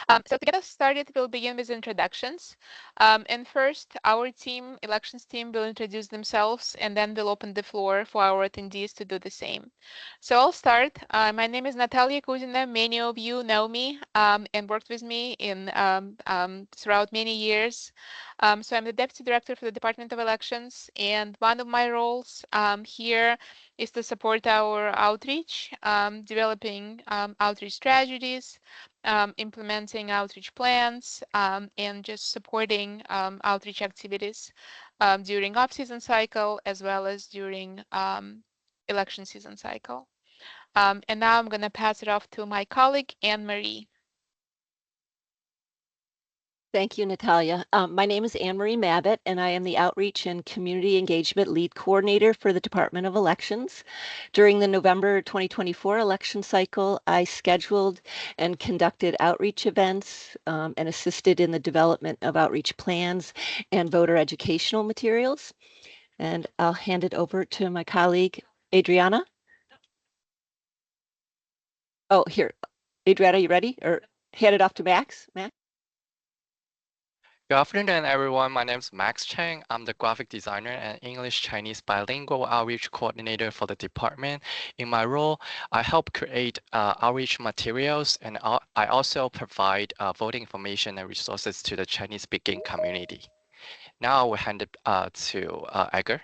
So to get us started, we'll begin with introductions. And first, our team, elections team, will introduce themselves, and then we'll open the floor for our attendees to do the same. So I'll start. My name is Natalia Kuzina. Many of you know me and worked with me in throughout many years. So I'm the Deputy Director for the Department of Elections, and one of my roles here is to support our outreach, developing outreach strategies, implementing outreach plans, and just supporting outreach activities during off-season cycle as well as during election season cycle. And now I'm going to pass it off to my colleague, Anne Marie. Thank you, Natalia. My name is Anne Marie Mabbitt, and I am the Outreach and Community Engagement Lead Coordinator for the Department of Elections. During the November 2024 election cycle, I scheduled and conducted outreach events and assisted in the development of outreach plans and voter educational materials. And I'll hand it over to my colleague, Adriana. Oh, here. Adriana, you ready? Or hand it off to Max? Max? Good afternoon, everyone. My name is Max Chang. I'm the graphic designer and English-Chinese bilingual outreach coordinator for the department. In my role, I help create outreach materials, and I also provide voting information and resources to the Chinese-speaking community. Now I will hand it to Edgar.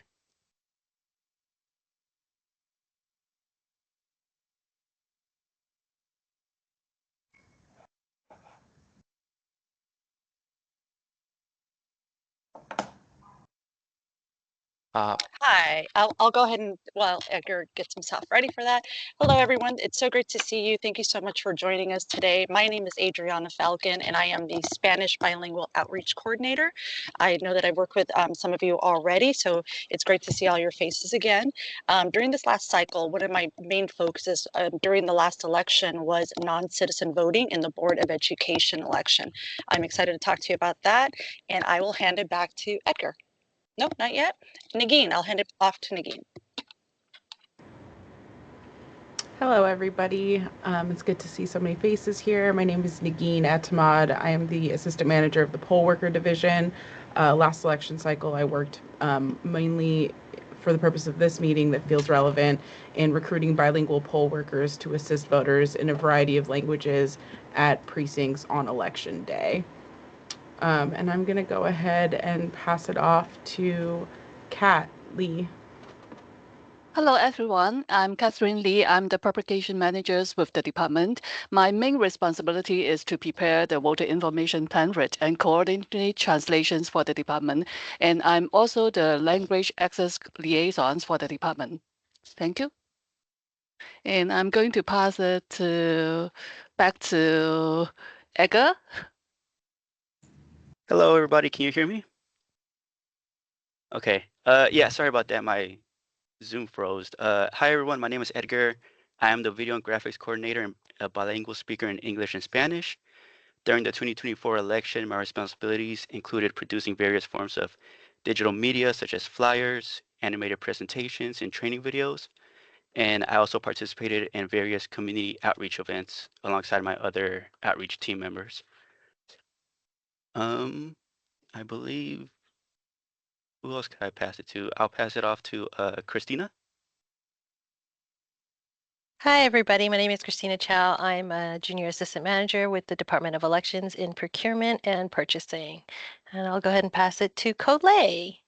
Hi, I'll go ahead and, while Edgar gets himself ready for that. Hello, everyone. It's so great to see you. Thank you so much for joining us today. My name is Adriana Falcon, and I am the Spanish Bilingual Outreach Coordinator. I know that I've worked with some of you already, so it's great to see all your faces again. During this last cycle, one of my main focuses during the last election was non-citizen voting in the Board of Education election. I'm excited to talk to you about that, and I will hand it back to Edgar. No, not yet. Nagin, I'll hand it off to Nagin. Hello, everybody. It's good to see so many faces here. My name is Nagin Atamad. I am the Assistant Manager of the Poll Worker Division. Last election cycle, I worked mainly for the purpose of this meeting that feels relevant in recruiting bilingual poll workers to assist voters in a variety of languages at precincts on election day. And I'm going to go ahead and pass it off to Kat Lee. Hello, everyone. I'm Catherine Lee. I'm the Propagation Manager with the department. My main responsibility is to prepare the voter information pamphlet and coordinate translations for the department. And I'm also the language access liaisons for the department. Thank you. And I'm going to pass it back to Edgar. Hello, everybody. Can you hear me? Okay. Yeah, sorry about that. My Zoom froze. Hi, everyone. My name is Edgar. I am the video and graphics coordinator and a bilingual speaker in English and Spanish. During the 2024 election, my responsibilities included producing various forms of digital media, such as flyers, animated presentations, and training videos. And I also participated in various community outreach events alongside my other outreach team members. I believe, who else could I pass it to? I'll pass it off to Christina. Hi, everybody. My name is Christina Chow. I'm a Junior Assistant Manager with the Department of Elections in Procurement and Purchasing. And I'll go ahead and pass it to Coley.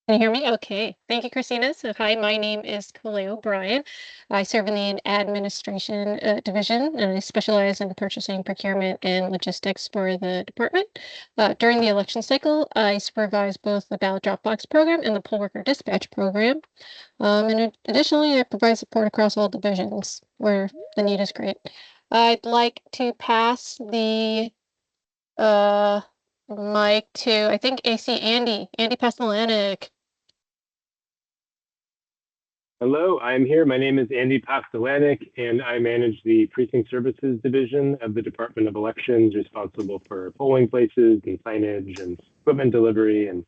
Can you hear me? Okay. Thank you, Christina. So hi, my name is Coley O'Brien. I serve in the administration division, and I specialize in purchasing, procurement, and logistics for the department. During the election cycle, I supervise both the ballot drop box program and the poll worker dispatch program. And additionally, I provide support across all divisions where the need is great. I'd like to pass the mic to, I think, AC Andy Pastelanik. Hello, I'm here. My name is Andy Pastelanik, and I manage the Precinct Services Division of the Department of Elections, responsible for polling places and signage and equipment delivery and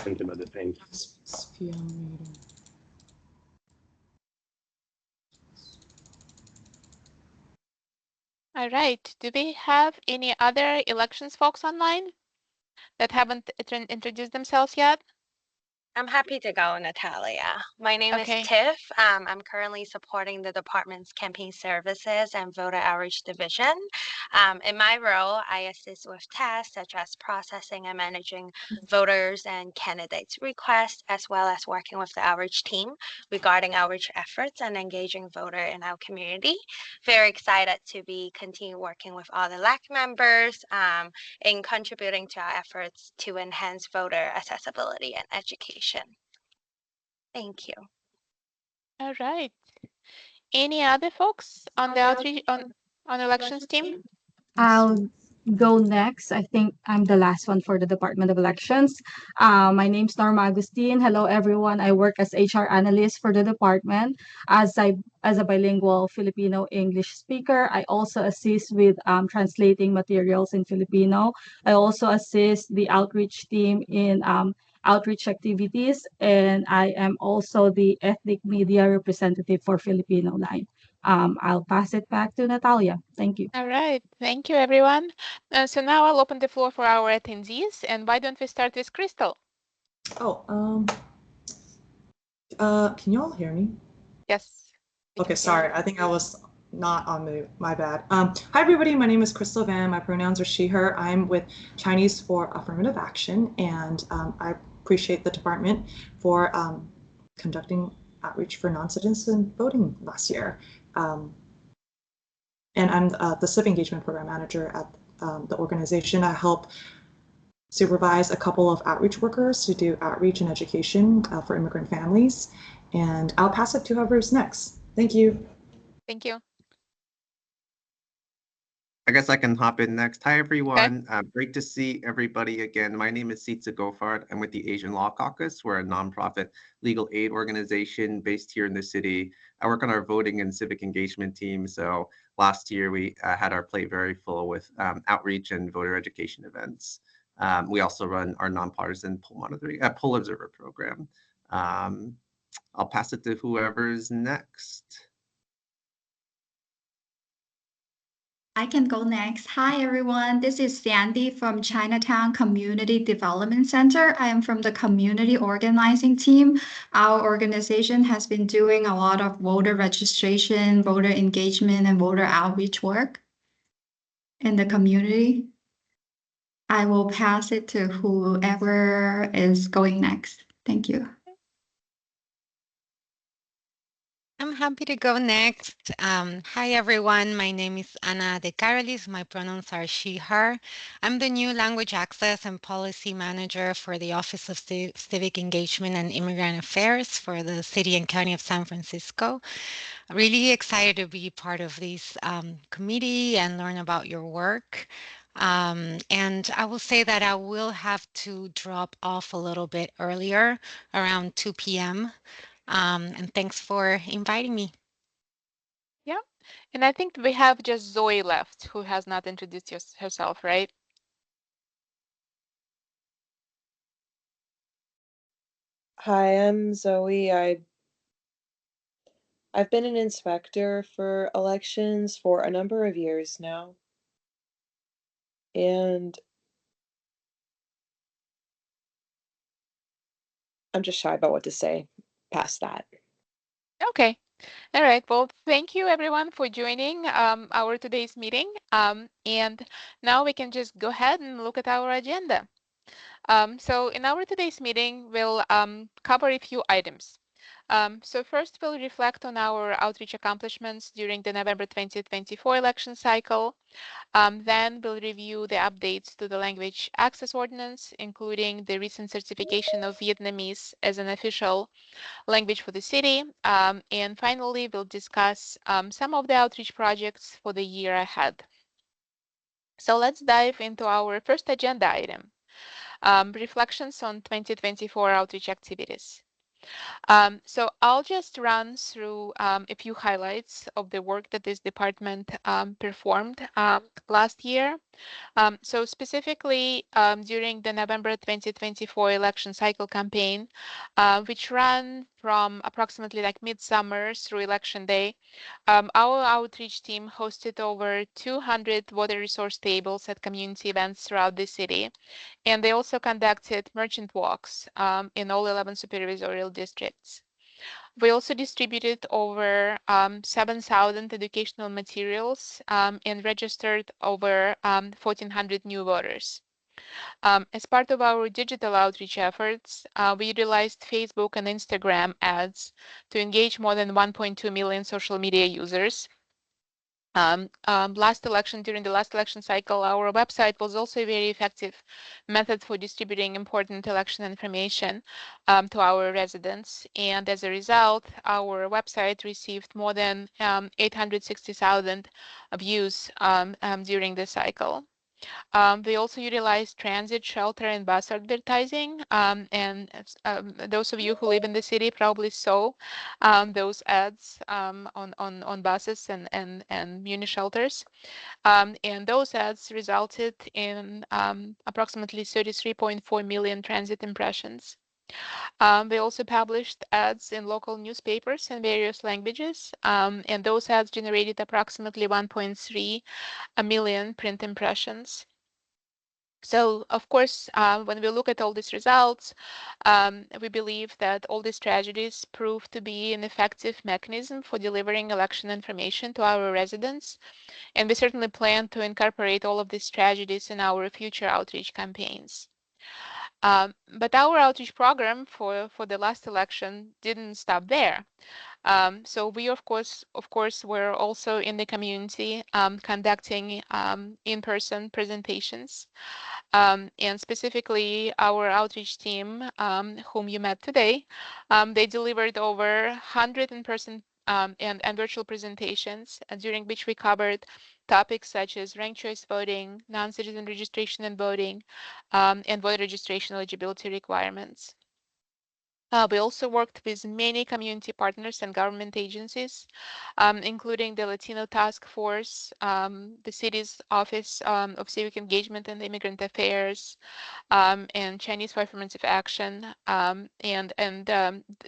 some other things. Spherometer. 。All right. Do we have any other elections folks online that haven't introduced themselves yet? I'm happy to go, Natalia. My name is Okay. Tiff. I'm currently supporting the department's campaign services and voter outreach division. In my role, I assist with tasks such as processing and managing voters and candidates' requests, as well as working with the outreach team regarding outreach efforts and engaging voter in our community. Very excited to be continue working with all the LAAC members. In contributing to our efforts to enhance voter accessibility and education. Thank you. All right. Any other folks on the outreach on elections team? I'll go next. I think I'm the last one for the Department of Elections. My name's Norma Agustin. Hello, everyone. I work as HR analyst for the department. As a bilingual Filipino English speaker, I also assist with translating materials in Filipino. I also assist the outreach team in outreach activities, and I am also the ethnic media representative for Filipino Line. I'll pass it back to Natalia. Thank you. All right. Thank you, everyone. So now I'll open the floor for our attendees. And why don't we start with Crystal? Oh, can you all hear me? Yes. Okay, sorry. I think I was not on mute. My bad. Hi, everybody. My name is Crystal Van. My pronouns are she, her. I'm with Chinese for Affirmative Action, and I appreciate the department for conducting outreach for non-citizen voting last year. And I'm the Civic Engagement Program Manager at the organization. I help supervise a couple of outreach workers who do outreach and education for immigrant families. And I'll pass it to whoever's next. Thank you. Thank you. I guess I can hop in next. Hi, everyone. Great to see everybody again. My name is Sitza Gofard. I'm with the Asian Law Caucus. We're a nonprofit legal aid organization based here in the city. I work on our voting and civic engagement team. So last year we had our plate very full with outreach and voter education events. We also run our nonpartisan poll observer program. I'll pass it to whoever's next. I can go next. Hi, everyone. This is Sandy from Chinatown Community Development Center. I am from the community organizing team. Our organization has been doing a lot of voter registration, voter engagement, and voter outreach work in the community. I will pass it to whoever is going next. Thank you. I'm happy to go next. Hi, everyone. My name is Ana de Carolis. My pronouns are she, her. I'm the new Language Access and Policy Manager for the Office of Civic Engagement and Immigrant Affairs for the City and County of San Francisco. Really excited to be part of this committee and learn about your work. And I will say that I will have to drop off a little bit earlier, around 2 p.m. And thanks for inviting me. Yeah. And I think we have just Zoe left, who has not introduced herself, right? Hi, I'm Zoe. I've been an inspector for elections for a number of years now. And I'm just shy about what to say past that. Okay. All right. Well, thank you everyone for joining our today's meeting. And now we can just go ahead and look at our agenda. So in our today's meeting, we'll cover a few items. So first, we'll reflect on our outreach accomplishments during the November 2024 election cycle. Then we'll review the updates to the Language Access Ordinance, including the recent certification of Vietnamese as an official language for the city. And finally, we'll discuss some of the outreach projects for the year ahead. So let's dive into our first agenda item, reflections on 2024 outreach activities. So I'll just run through a few highlights of the work that this department performed last year. So specifically, during the November 2024 election cycle campaign, which ran from approximately like midsummer through election day, our outreach team hosted over 200 voter resource tables at community events throughout the city, and they also conducted merchant walks in all 11 supervisorial districts. We also distributed over 7,000 educational materials and registered over 1,400 new voters. As part of our digital outreach efforts, we utilized Facebook and Instagram ads to engage more than 1.2 million social media users. During the last election cycle, our website was also a very effective method for distributing important election information to our residents. And as a result, our website received more than 860,000 views during the cycle. We also utilize transit, shelter, and bus advertising. Those of you who live in the city probably saw those ads on buses and muni shelters. And those ads resulted in approximately 33.4 million transit impressions. We also published ads in local newspapers in various languages, and those ads generated approximately 1.3 million print impressions. So, of course, when we look at all these results, we believe that all these strategies prove to be an effective mechanism for delivering election information to our residents. And we certainly plan to incorporate all of these strategies in our future outreach campaigns. But our outreach program for the last election didn't stop there. So we, of course, were also in the community conducting in-person presentations. And specifically, our outreach team, whom you met today, they delivered over 100 in-person and virtual presentations, during which we covered topics such as ranked choice voting, non-citizen registration and voting, and voter registration eligibility requirements. We also worked with many community partners and government agencies, including the Latino Task Force, the city's Office of Civic Engagement and Immigrant Affairs, and Chinese for Affirmative Action.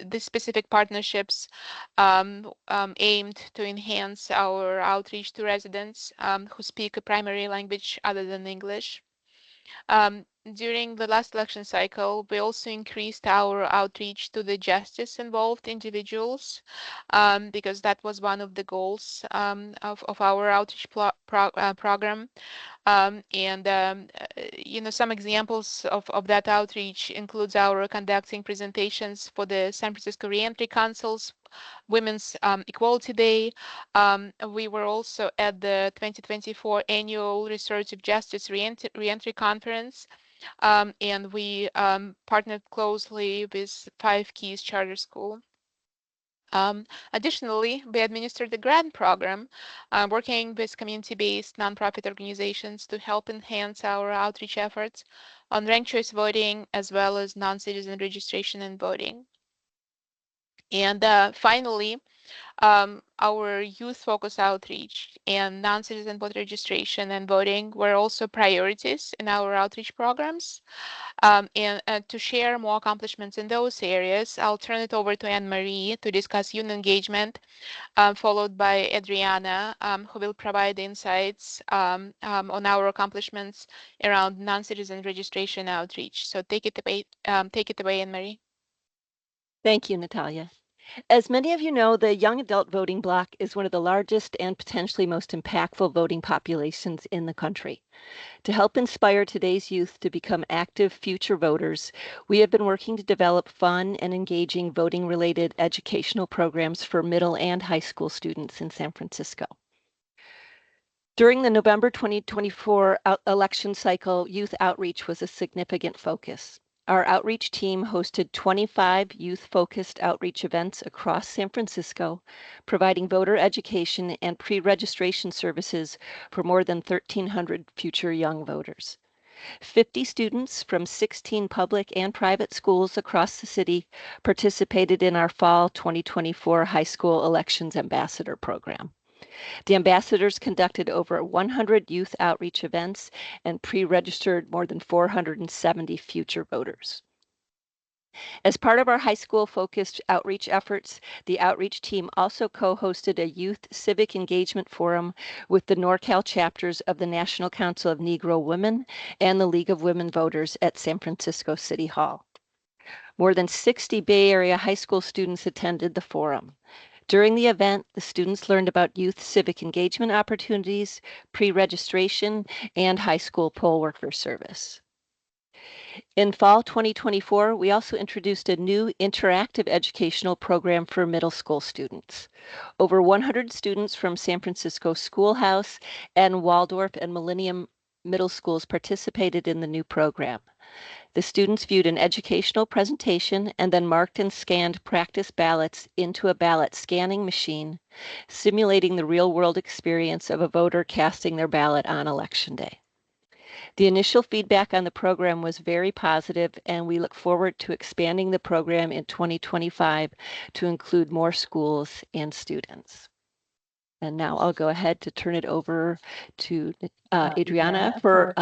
These specific partnerships aimed to enhance our outreach to residents who speak a primary language other than English. During the last election cycle, we also increased our outreach to the justice involved individuals, because that was one of the goals of our outreach program. Some examples of that outreach includes our conducting presentations for the San Francisco Reentry Council's Women's Equality Day. We were also at the 2024 Annual Restorative Justice Reentry Conference, and we partnered closely with Five Keys Charter School. Additionally, we administered the grant program, working with community-based nonprofit organizations to help enhance our outreach efforts on ranked choice voting as well as non-citizen registration and voting. And finally, our youth-focused outreach and non-citizen voter registration and voting were also priorities in our outreach programs. And to share more accomplishments in those areas, I'll turn it over to Anne-Marie to discuss youth engagement, followed by Adriana, who will provide insights on our accomplishments around non-citizen registration outreach. So take it away, Anne-Marie. Thank you, Natalia. As many of you know, the young adult voting bloc is one of the largest and potentially most impactful voting populations in the country. To help inspire today's youth to become active future voters, we have been working to develop fun and engaging voting-related educational programs for middle and high school students in San Francisco. During the November 2024 election cycle, youth outreach was a significant focus. Our outreach team hosted 25 youth-focused outreach events across San Francisco, providing voter education and pre-registration services for more than 1,300 future young voters. 50 students from 16 public and private schools across the city participated in our fall 2024 high school elections ambassador program. The ambassadors conducted over 100 youth outreach events and pre-registered more than 470 future voters. As part of our high school focused outreach efforts, the outreach team also co-hosted a youth civic engagement forum with the NorCal chapters of the National Council of Negro Women and the League of Women Voters at San Francisco City Hall. More than 60 Bay Area high school students attended the forum. During the event, the students learned about youth civic engagement opportunities, pre-registration, and high school poll worker service. In fall 2024, we also introduced a new interactive educational program for middle school students. Over 100 students from San Francisco Schoolhouse and Waldorf and Millennium middle schools participated in the new program. The students viewed an educational presentation and then marked and scanned practice ballots into a ballot scanning machine, simulating the real-world experience of a voter casting their ballot on Election Day. The initial feedback on the program was very positive, and we look forward to expanding the program in 2025 to include more schools and students. And now I'll go ahead to turn it over to Adriana for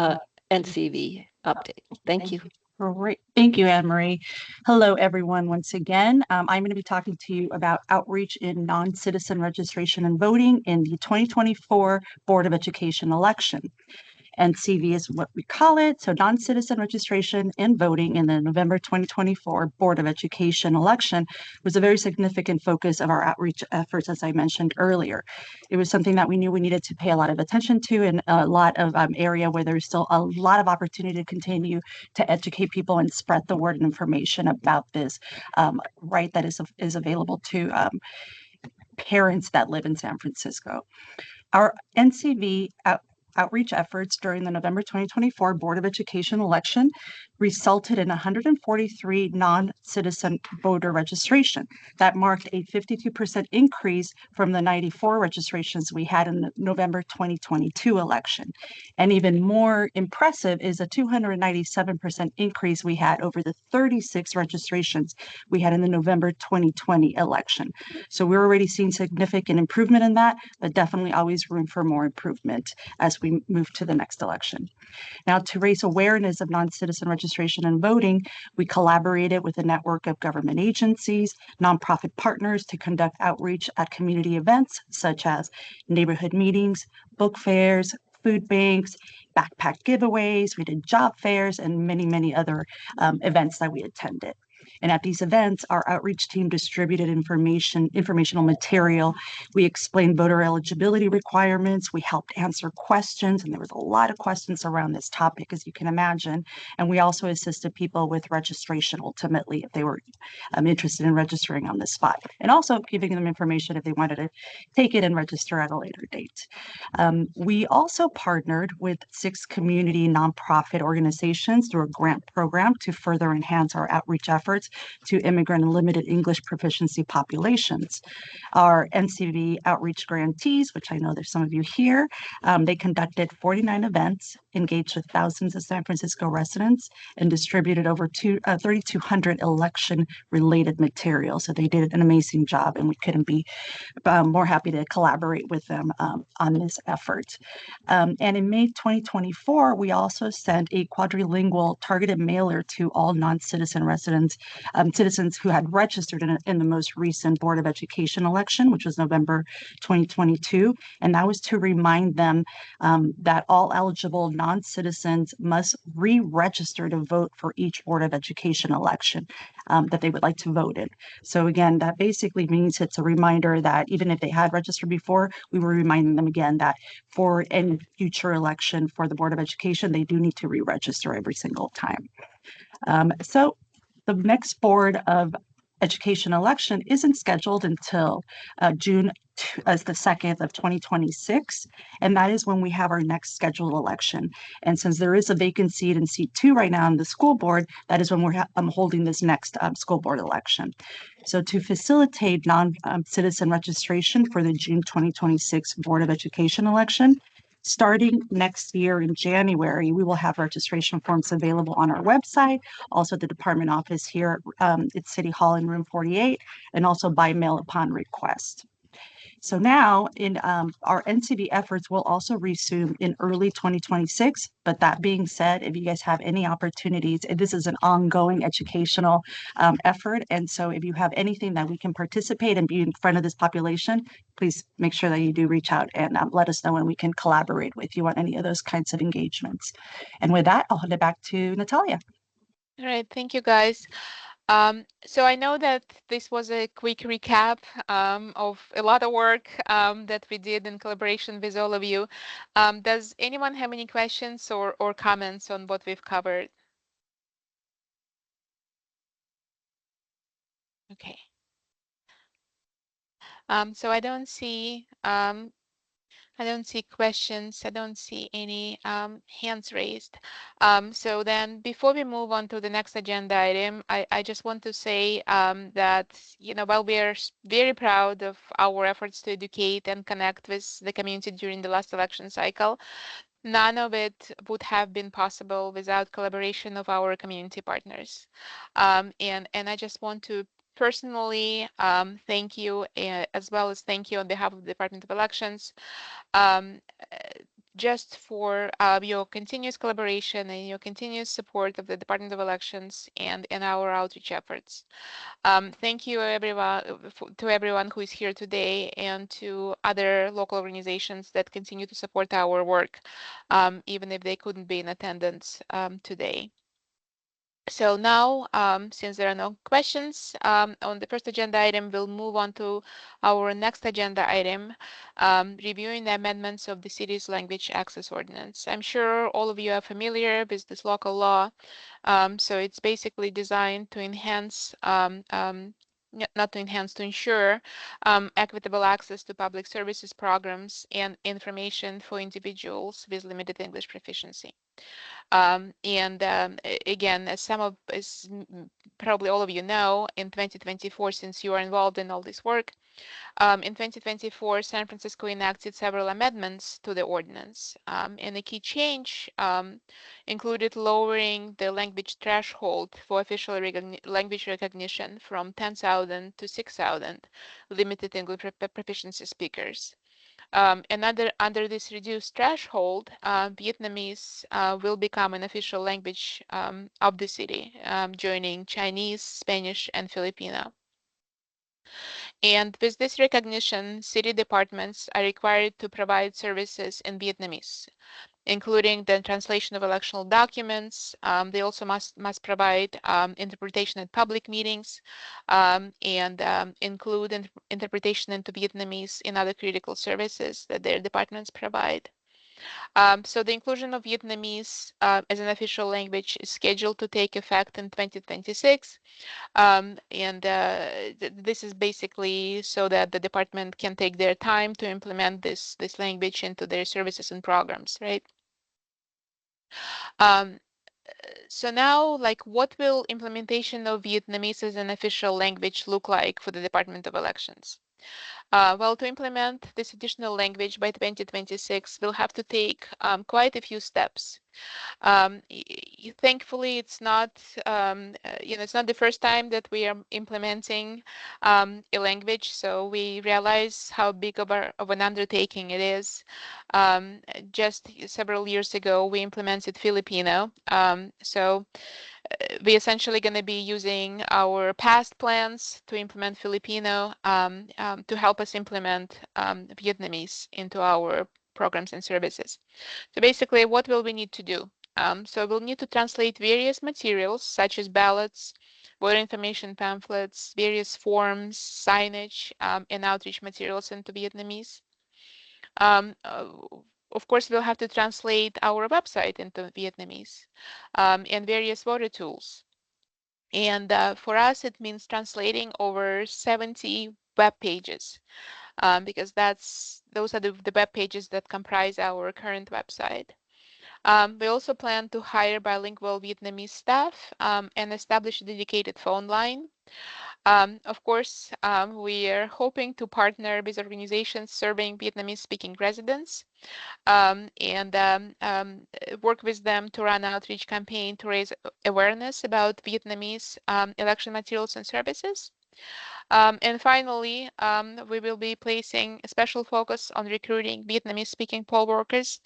NCV update. Thank you. Great. Thank you, Anne Marie. Hello, everyone, once again. I'm going to be talking to you about outreach in non-citizen registration and voting in the 2024 Board of Education election. NCV is what we call it. So non-citizen registration and voting in the November 2024 Board of Education election was a very significant focus of our outreach efforts, as I mentioned earlier. It was something that we knew we needed to pay a lot of attention to in a lot of area where there's still a lot of opportunity to continue to educate people and spread the word and information about this right that is available to parents that live in San Francisco. Our NCV outreach efforts during the November 2024 Board of Education election resulted in 143 non-citizen voter registration. That marked a 52% increase from the 94 registrations we had in the November 2022 election. And even more impressive is a 297% increase we had over the 36 registrations we had in the November 2020 election. So we're already seeing significant improvement in that, but definitely always room for more improvement as we move to the next election. Now, to raise awareness of non-citizen registration and voting, we collaborated with a network of government agencies, nonprofit partners to conduct outreach at community events such as neighborhood meetings, book fairs, food banks, backpack giveaways. We did job fairs and many, many other events that we attended. And at these events, our outreach team distributed informational material. We explained voter eligibility requirements. We helped answer questions, and there was a lot of questions around this topic, as you can imagine. And we also assisted people with registration, ultimately, if they were interested in registering on the spot, and also giving them information if they wanted to take it and register at a later date. We also partnered with 6 community nonprofit organizations through a grant program to further enhance our outreach efforts to immigrant and limited English proficiency populations. Our NCV outreach grantees, which I know there's some of you here, they conducted 49 events, engaged with thousands of San Francisco residents, and distributed over 3,200 election-related materials. So they did an amazing job, and we couldn't be more happy to collaborate with them on this effort. And in May 2024, we also sent a quadrilingual targeted mailer to all non-citizen residents, citizens who had registered in the most recent Board of Education election, which was November 2022. And that was to remind them that all eligible non-citizens must re-register to vote for each Board of Education election that they would like to vote in. So again, that basically means it's a reminder that even if they had registered before, we were reminding them again that for any future election for the Board of Education, they do need to re-register every single time. So the next Board of Education election isn't scheduled until June as the 2nd of 2026, and that is when we have our next scheduled election. And since there is a vacant seat in seat 2 right now in the school board, that is when we're holding this next school board election. So to facilitate non-citizen registration for the June 2026 Board of Education election, starting next year in January, we will have registration forms available on our website, also the department office here at City Hall in room 48, and also by mail upon request. So now in our NCD efforts will also resume in early 2026. But that being said, if you guys have any opportunities, this is an ongoing educational effort. And so if you have anything that we can participate and be in front of this population, please make sure that you do reach out and let us know, and we can collaborate with you on any of those kinds of engagements. And with that, I'll hand it back to Natalia. All right, thank you guys. So I know that this was a quick recap of a lot of work that we did in collaboration with all of you. Does anyone have any questions or comments on what we've covered? Okay. So I don't see questions. I don't see any hands raised. So then before we move on to the next agenda item, I just want to say that, while we are very proud of our efforts to educate and connect with the community during the last election cycle, none of it would have been possible without collaboration of our community partners. And I just want to personally thank you, as well as thank you on behalf of the Department of Elections, um, uh, just for your continuous collaboration and your continuous support of the Department of Elections and our outreach efforts. Thank you everyone to everyone who is here today, and to other local organizations that continue to support our work, even if they couldn't be in attendance today. So now, since there are no questions on the first agenda item, we'll move on to our next agenda item, reviewing the amendments of the city's language access ordinance. I'm sure all of you are familiar with this local law. So it's basically designed to enhance, not to enhance, to ensure equitable access to public services programs and information for individuals with limited English proficiency. Again, as probably all of you know, in 2024, since you are involved in all this work, in 2024, San Francisco enacted several amendments to the ordinance. And a key change included lowering the language threshold for official language recognition from 10,000 to 6,000 limited English proficiency speakers. Under this reduced threshold, Vietnamese will become an official language of the city, joining Chinese, Spanish, and Filipino. And with this recognition, city departments are required to provide services in Vietnamese, including the translation of electoral documents. They also must provide interpretation at public meetings, and include interpretation into Vietnamese in other critical services that their departments provide. So the inclusion of Vietnamese as an official language is scheduled to take effect in 2026. This is basically so that the department can take their time to implement this language into their services and programs, right? Um, so now, like, what will implementation of Vietnamese as an official language look like for the Department of Elections? Well, to implement this additional language by 2026, we'll have to take quite a few steps. Thankfully, it's not, it's not the first time that we are implementing a language, so we realize how big of an undertaking it is. Just several years ago, we implemented Filipino. So we essentially going to be using our past plans to implement Filipino to help us implement Vietnamese into our programs and services. So basically, what will we need to do? So we'll need to translate various materials such as ballots, voter information pamphlets, various forms, signage, and outreach materials into Vietnamese. Um, uh, of course, we'll have to translate our website into Vietnamese, and various voter tools. And for us, it means translating over 70 web pages, because those are the web pages that comprise our current website. We also plan to hire bilingual Vietnamese staff and establish a dedicated phone line. Of course, we are hoping to partner with organizations serving Vietnamese-speaking residents, and work with them to run outreach campaign to raise awareness about Vietnamese election materials and services. And finally, we will be placing a special focus on recruiting Vietnamese-speaking poll workers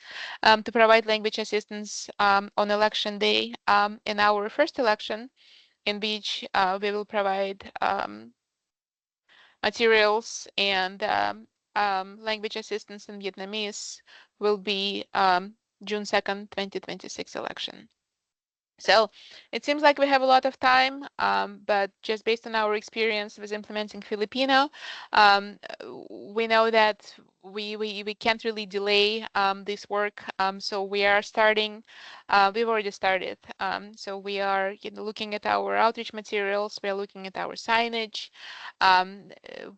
to provide language assistance on election day. In our first election, in which we will provide materials and language assistance in Vietnamese, will be June 2nd, 2026 election. So it seems like we have a lot of time, but just based on our experience with implementing Filipino, um, we know that we can't really delay this work. So we are starting, we've already started. So we are looking at our outreach materials, we are looking at our signage,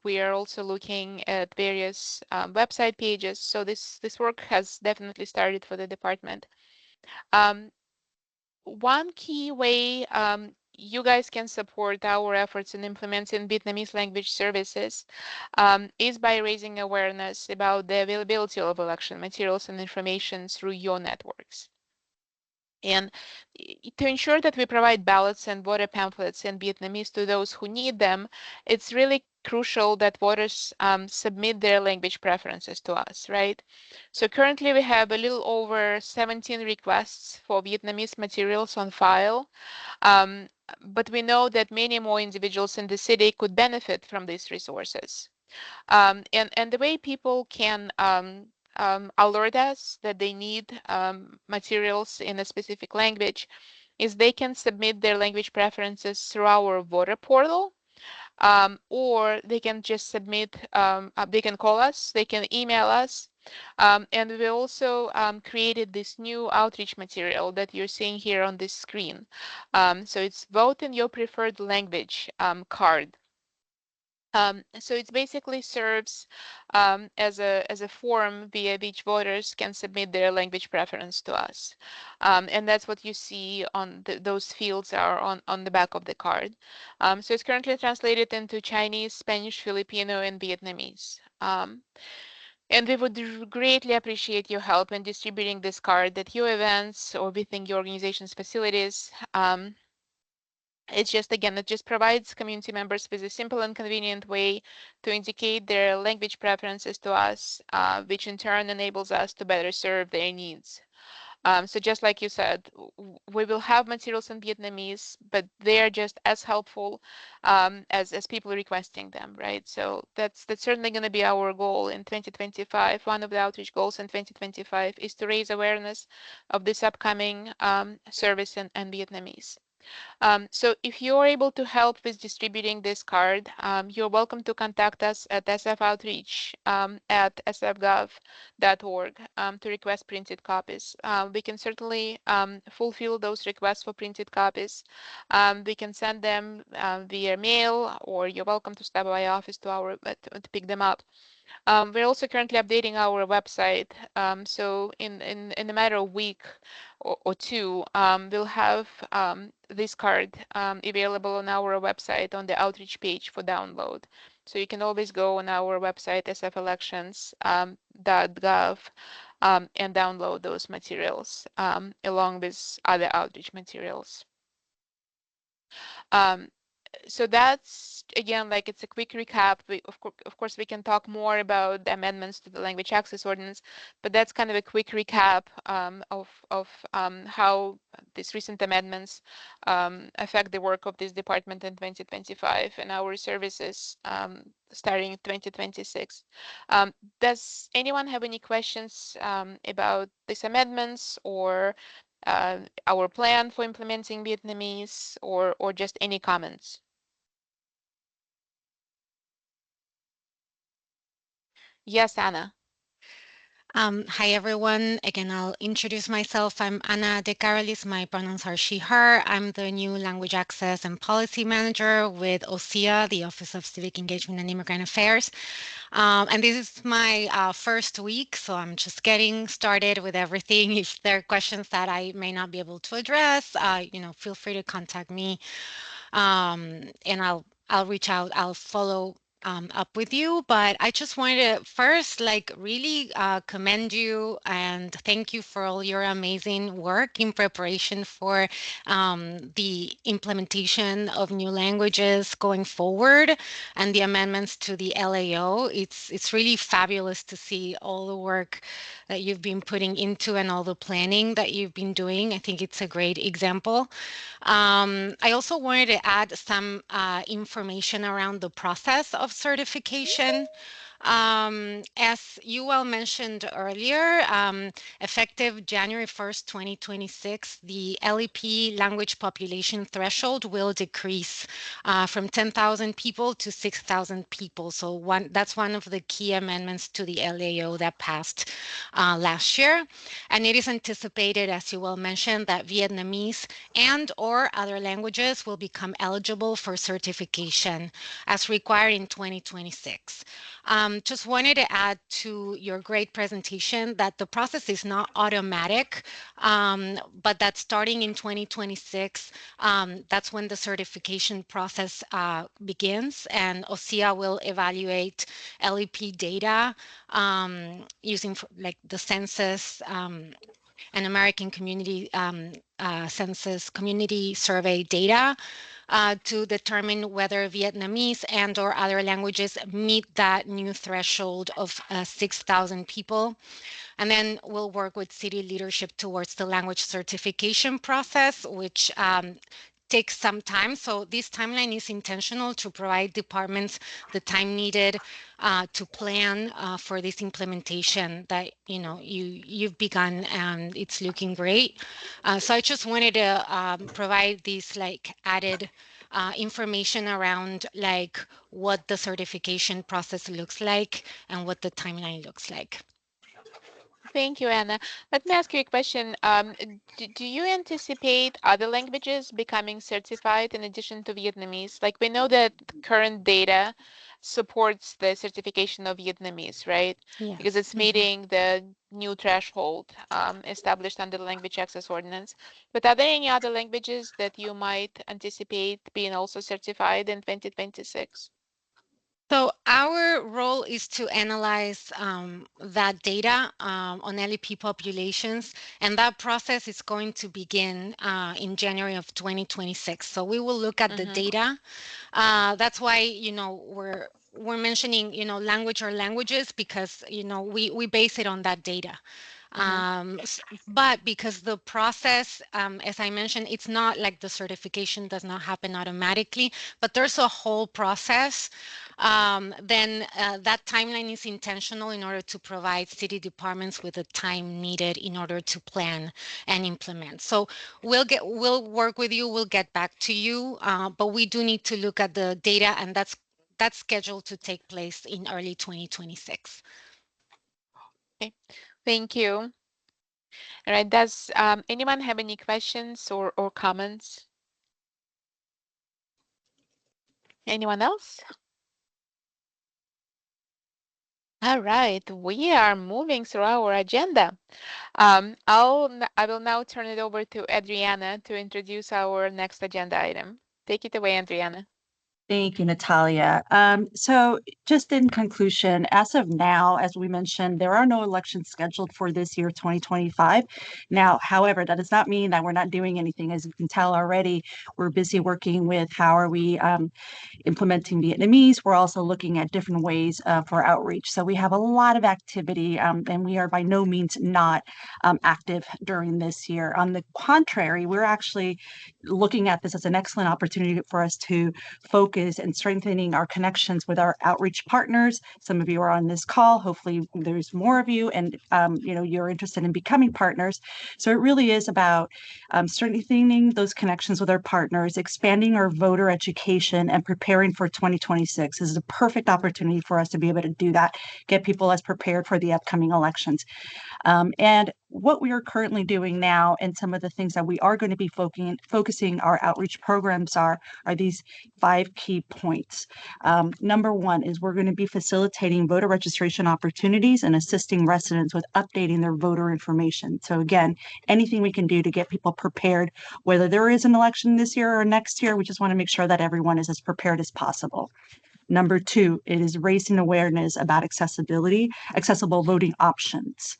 we are also looking at various website pages. So this work has definitely started for the department. Um, One key way you guys can support our efforts in implementing Vietnamese language services is by raising awareness about the availability of election materials and information through your networks. And to ensure that we provide ballots and voter pamphlets in Vietnamese to those who need them, it's really crucial that voters submit their language preferences to us, right? So currently we have a little over 17 requests for Vietnamese materials on file, but we know that many more individuals in the city could benefit from these resources. And the way people can alert us that they need materials in a specific language is they can submit their language preferences through our voter portal, or they can just submit, they can call us, they can email us. And we also created this new outreach material that you're seeing here on this screen. So it's vote in your preferred language card. So it basically serves as a form via which voters can submit their language preference to us. And that's what you see on those fields are on the back of the card. So it's currently translated into Chinese, Spanish, Filipino, and Vietnamese. And we would greatly appreciate your help in distributing this card at your events or within your organization's facilities. It's just, again, it just provides community members with a simple and convenient way to indicate their language preferences to us, which in turn enables us to better serve their needs. So just like you said, we will have materials in Vietnamese, but they are just as helpful as people requesting them, right? So that's certainly going to be our goal in 2025. One of the outreach goals in 2025 is to raise awareness of this upcoming service in Vietnamese. So if you're able to help with distributing this card, you're welcome to contact us at sfoutreach at sfgov.org to request printed copies. We can certainly fulfill those requests for printed copies. We can send them via mail, or you're welcome to stop by office to pick them up. We're also currently updating our website. So in a matter of a week or two, we'll have this card available on our website on the outreach page for download. So you can always go on our website, sfelections.gov, and download those materials along with other outreach materials. So that's, again, like, it's a quick recap. Of course we can talk more about the amendments to the language access ordinance, but that's kind of a quick recap of how these recent amendments affect the work of this department in 2025 and our services starting in 2026. Does anyone have any questions about these amendments, or our plan for implementing Vietnamese, or just any comments? Yes, Anna. Hi, everyone. Again, I'll introduce myself. I'm Anna De Carolis. My pronouns are she, her. I'm the new Language Access and Policy Manager with OSEA, the Office of Civic Engagement and Immigrant Affairs. And this is my first week, so I'm just getting started with everything. If there are questions that I may not be able to address, feel free to contact me, and I'll reach out. I'll follow up with you, but I just wanted to first like really commend you and thank you for all your amazing work in preparation for the implementation of new languages going forward and the amendments to the LAO. It's really fabulous to see all the work that you've been putting into and all the planning that you've been doing. I think it's a great example. I also wanted to add some information around the process of certification. As you well mentioned earlier, effective January 1st, 2026, the LEP language population threshold will decrease from 10,000 people to 6,000 people. So that's one of the key amendments to the LAO that passed last year. And it is anticipated, as you well mentioned, that Vietnamese and or other languages will become eligible for certification as required in 2026. Just wanted to add to your great presentation that the process is not automatic, but that starting in 2026, that's when the certification process begins, and OSEA will evaluate LEP data using like the census and American Community Census Community Survey data to determine whether Vietnamese and or other languages meet that new threshold of 6,000 people. And then we'll work with city leadership towards the language certification process, which takes some time. So this timeline is intentional to provide departments the time needed to plan for this implementation that you've begun, and it's looking great. So I just wanted to provide this like added information around like what the certification process looks like and what the timeline looks like. Thank you, Anna. Let me ask you a question. Do you anticipate other languages becoming certified in addition to Vietnamese? Like we know that current data supports the certification of Vietnamese, right? Yes. Because it's meeting the new threshold established under the Language Access Ordinance. But are there any other languages that you might anticipate being also certified in 2026? So our role is to analyze that data on LEP populations, and that process is going to begin in January of 2026. So we will look at the data. That's why we're mentioning language or languages because we base it on that data. But because the process, as I mentioned, it's not like the certification does not happen automatically, but there's a whole process. Then that timeline is intentional in order to provide city departments with the time needed in order to plan and implement. So we'll work with you. We'll get back to you, but we do need to look at the data, and that's scheduled to take place in early 2026. Okay, thank you. All right, does anyone have any questions or comments? Anyone else? All right, we are moving through our agenda. I will now turn it over to Adriana to introduce our next agenda item. Take it away, Adriana. Thank you, Natalia. So just in conclusion, as of now, as we mentioned, there are no elections scheduled for this year, 2025. Now, however, that does not mean that we're not doing anything. As you can tell already, we're busy working with how are we implementing Vietnamese. We're also looking at different ways for outreach. So we have a lot of activity, and we are by no means not active during this year. On the contrary, we're actually looking at this as an excellent opportunity for us to focus and strengthening our connections with our outreach partners. Some of you are on this call. Hopefully there's more of you, and you're interested in becoming partners. So it really is about strengthening those connections with our partners, expanding our voter education, and preparing for 2026. This is a perfect opportunity for us to be able to do that, get people as prepared for the upcoming elections. And what we are currently doing now, and some of the things that we are going to be focusing our outreach programs are these 5 key points. Number one is we're going to be facilitating voter registration opportunities and assisting residents with updating their voter information. So again, anything we can do to get people prepared, whether there is an election this year or next year, we just want to make sure that everyone is as prepared as possible. Number 2, it is raising awareness about accessible voting options.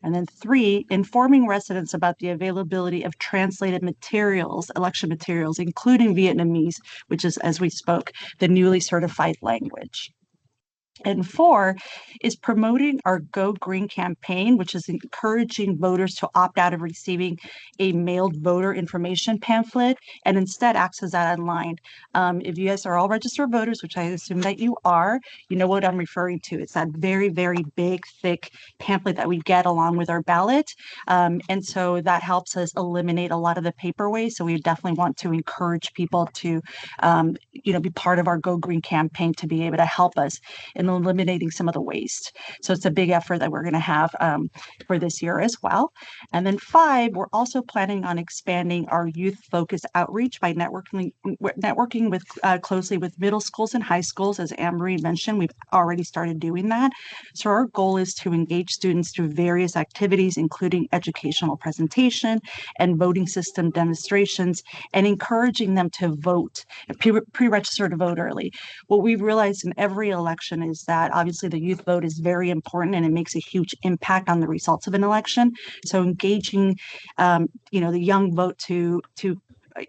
And then 3, informing residents about the availability of translated materials, election materials, including Vietnamese, which is, as we spoke, the newly certified language. And 4 is promoting our Go Green campaign, which is encouraging voters to opt out of receiving a mailed voter information pamphlet and instead access that online. If you guys are all registered voters, which I assume that you are, you know what I'm referring to. It's that very, very big, thick pamphlet that we get along with our ballot. And so that helps us eliminate a lot of the paper waste. So we definitely want to encourage people to, be part of our Go Green campaign to be able to help us in eliminating some of the waste. So it's a big effort that we're going to have for this year as well. And then 5, we're also planning on expanding our youth-focused outreach by networking with closely with middle schools and high schools. As Anne-Marie mentioned, we've already started doing that. So our goal is to engage students through various activities, including educational presentation and voting system demonstrations, and encouraging them to vote, pre-register to vote early. What we've realized in every election is that obviously the youth vote is very important and it makes a huge impact on the results of an election. So engaging, the young vote to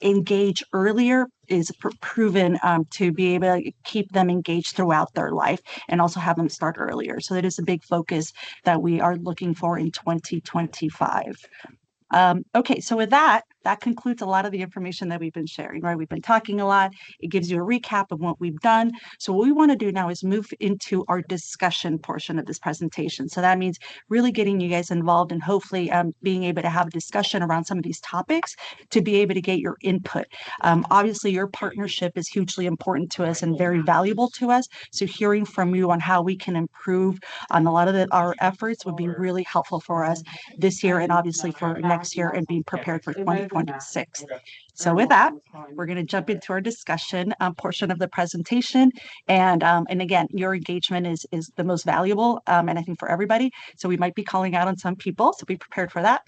engage earlier is proven to be able to keep them engaged throughout their life and also have them start earlier. So that is a big focus that we are looking for in 2025. Okay, so with that concludes a lot of the information that we've been sharing, right? We've been talking a lot. It gives you a recap of what we've done. So what we want to do now is move into our discussion portion of this presentation. So that means really getting you guys involved and hopefully being able to have a discussion around some of these topics to be able to get your input. Obviously, your partnership is hugely important to us and very valuable to us. So hearing from you on how we can improve on a lot of our efforts would be really helpful for us this year and obviously for next year and being prepared for 2026. So with that, we're going to jump into our discussion portion of the presentation. And again, your engagement is the most valuable and I think for everybody. So we might be calling out on some people, so be prepared for that.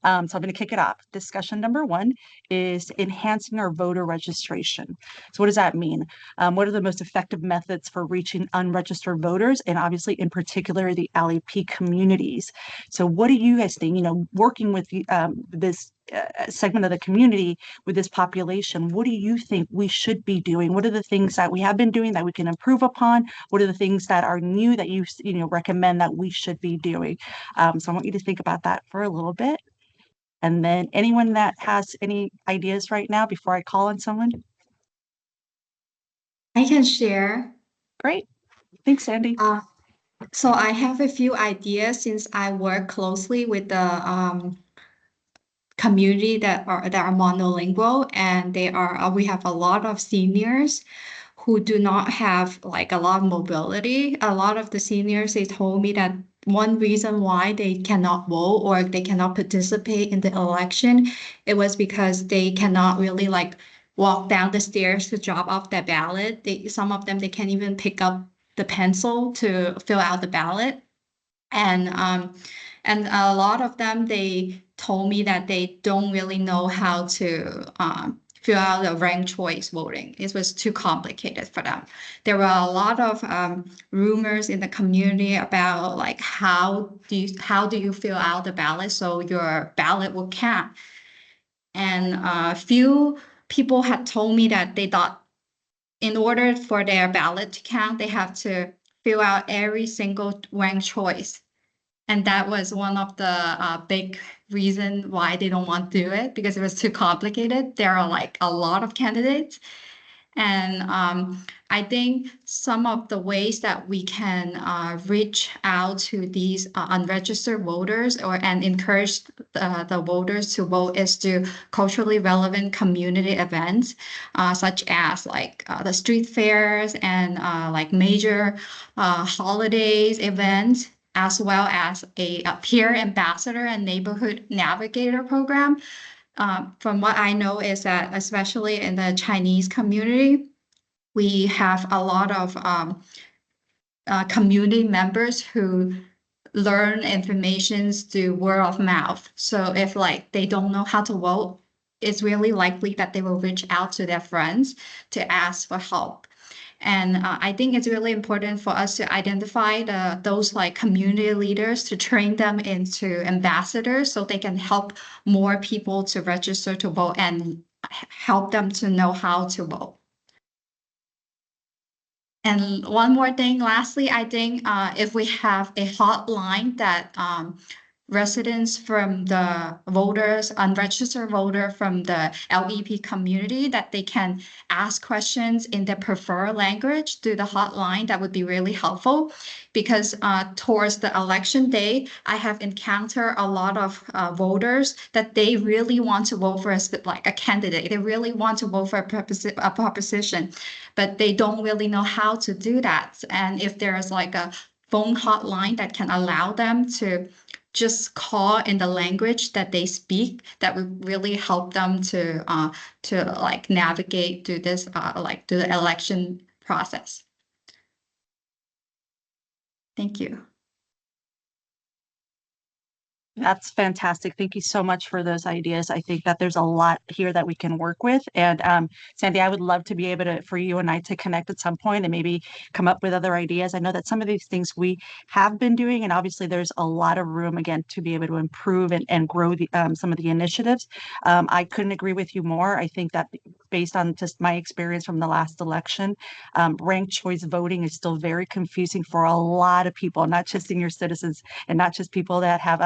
So I'm going to kick it off. Discussion number 1 is enhancing our voter registration. So what does that mean? What are the most effective methods for reaching unregistered voters and obviously in particular the LAAC communities? So what do you guys think, working with this segment of the community with this population, what do you think we should be doing? What are the things that we have been doing that we can improve upon? What are the things that are new that you recommend that we should be doing? So I want you to think about that for a little bit. And then anyone that has any ideas right now before I call on someone? I can share. Great. Thanks, Sandy. So I have a few ideas since I work closely with the community that are monolingual, and we have a lot of seniors who do not have like a lot of mobility. A lot of the seniors, they told me that one reason why they cannot vote or they cannot participate in the election, it was because they cannot really like walk down the stairs to drop off their ballot. Some of them, they can't even pick up the pencil to fill out the ballot. And a lot of them, they told me that they don't really know how to fill out the ranked choice voting. It was too complicated for them. There were a lot of rumors in the community about like how do you fill out the ballot so your ballot will count. And a few people had told me that they thought in order for their ballot to count, they have to fill out every single ranked choice. And that was one of the big reason why they don't want to do it, because it was too complicated. There are like a lot of candidates. And I think some of the ways that we can reach out to these unregistered voters and encourage the voters to vote is to culturally relevant community events, such as like the street fairs and like major holidays events, as well as a peer ambassador and neighborhood navigator program. From what I know is that, especially in the Chinese community, we have a lot of community members who learn information through word of mouth. So if like they don't know how to vote, it's really likely that they will reach out to their friends to ask for help. And I think it's really important for us to identify those like community leaders to train them into ambassadors so they can help more people to register to vote and help them to know how to vote. And one more thing, lastly, I think if we have a hotline that residents from the voters, unregistered voter from the LEP community, that they can ask questions in their preferred language through the hotline, that would be really helpful. Because towards the election day, I have encountered a lot of voters that they really want to vote for a candidate. They really want to vote for a proposition, but they don't really know how to do that. And if there's like a phone hotline that can allow them to just call in the language that they speak, that would really help them to like navigate through this like through the election process. Thank you. That's fantastic. Thank you so much for those ideas. I think that there's a lot here that we can work with. And Sandy, I would love to be able to, for you and I to connect at some point and maybe come up with other ideas. I know that some of these things we have been doing, and obviously there's a lot of room again to be able to improve and grow the, some of the initiatives. I couldn't agree with you more. I think that based on just my experience from the last election, ranked choice voting is still very confusing for a lot of people, not just senior citizens and not just people that have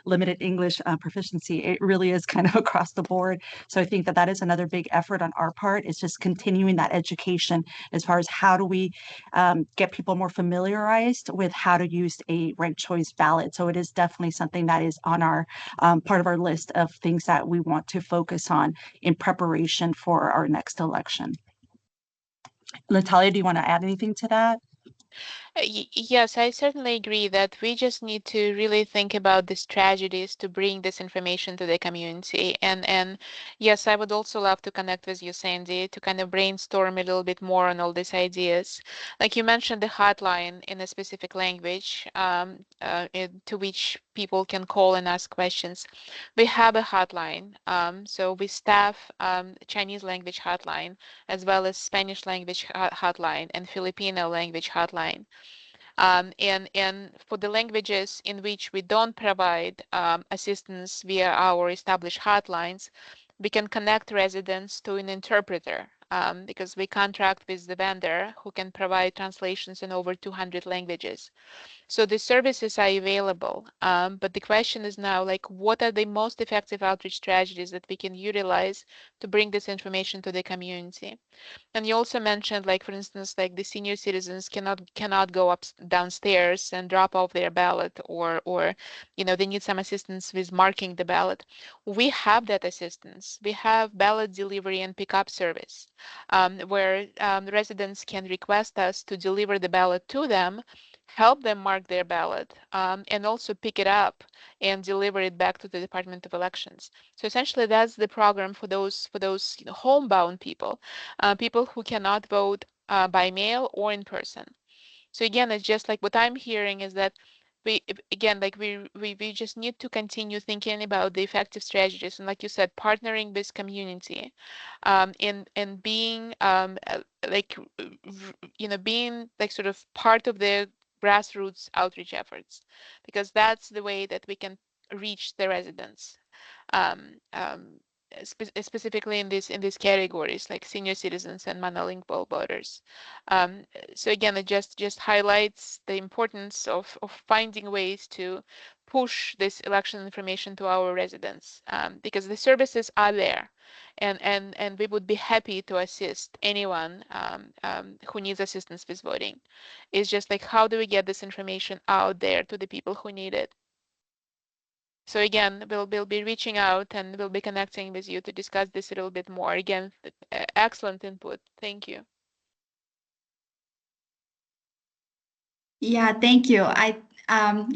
limited English proficiency. It really is kind of across the board. So I think that that is another big effort on our part, is just continuing that education as far as how do we get people more familiarized with how to use a ranked choice ballot. So it is definitely something that is on our part of our list of things that we want to focus on in preparation for our next election. Natalia, do you want to add anything to that? Yes, I certainly agree that we just need to really think about the strategies to bring this information to the community. And yes, I would also love to connect with you, Sandy, to kind of brainstorm a little bit more on all these ideas. Like you mentioned, the hotline in a specific language to which people can call and ask questions. We have a hotline. So we staff Chinese language hotline, as well as Spanish language hotline and Filipino language hotline. And for the languages in which we don't provide assistance via our established hotlines, we can connect residents to an interpreter because we contract with the vendor who can provide translations in over 200 languages. So the services are available, but the question is now, like, what are the most effective outreach strategies that we can utilize to bring this information to the community? And you also mentioned, like, for instance, like the senior citizens cannot go up downstairs and drop off their ballot, or they need some assistance with marking the ballot. We have that assistance. We have ballot delivery and pickup service, where residents can request us to deliver the ballot to them, help them mark their ballot, and also pick it up and deliver it back to the Department of Elections. So essentially, that's the program for those homebound people, people who cannot vote by mail or in person. So again, it's just like what I'm hearing is that we just need to continue thinking about the effective strategies, and like you said, partnering with community, and being being like sort of part of the grassroots outreach efforts, because that's the way that we can reach the residents. Um, um, Specifically in these categories like senior citizens and monolingual voters. So again, it just highlights the importance of finding ways to push this election information to our residents, because the services are there, and we would be happy to assist anyone who needs assistance with voting. It's just like, how do we get this information out there to the people who need it? So again, we'll be reaching out and we'll be connecting with you to discuss this a little bit more. Again, excellent input. Thank you. Yeah, thank you.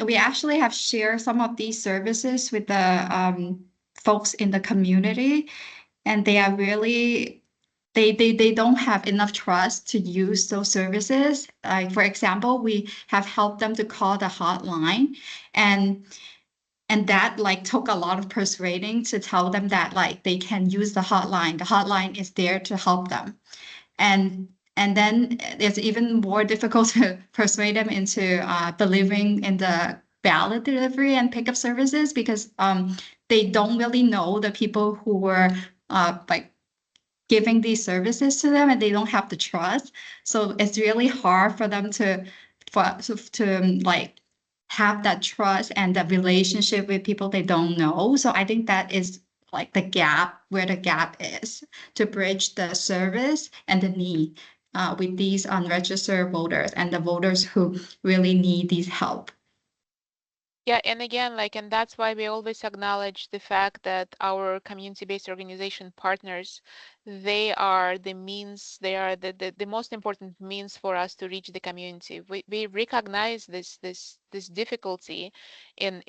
We actually have shared some of these services with the folks in the community, and they are really they don't have enough trust to use those services. Like for example, we have helped them to call the hotline, and that like took a lot of persuading to tell them that like they can use the hotline. The hotline is there to help them. And And then it's even more difficult to persuade them into believing in the ballot delivery and pickup services because they don't really know the people who were like giving these services to them, and they don't have the trust. So it's really hard for them to like have that trust and that relationship with people they don't know. So I think that is like the gap, where the gap is, to bridge the service and the need with these unregistered voters and the voters who really need these help. Yeah, and again, and that's why we always acknowledge the fact that our community-based organization partners, they are the means, they are the most important means for us to reach the community. We recognize this difficulty in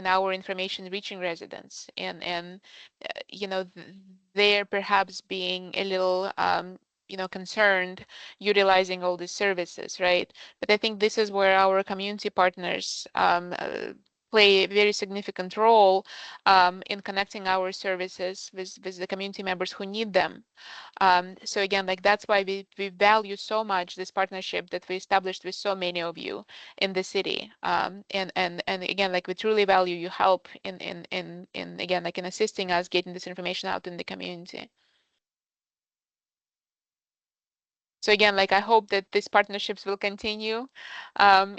our information reaching residents, and they're perhaps being a little concerned utilizing all these services, right? But I think this is where our community partners play a very significant role in connecting our services with the community members who need them. So again, that's why we value so much this partnership that we established with so many of you in the city. And again, we truly value your help in again, in assisting us getting this information out in the community. So again, I hope that these partnerships will continue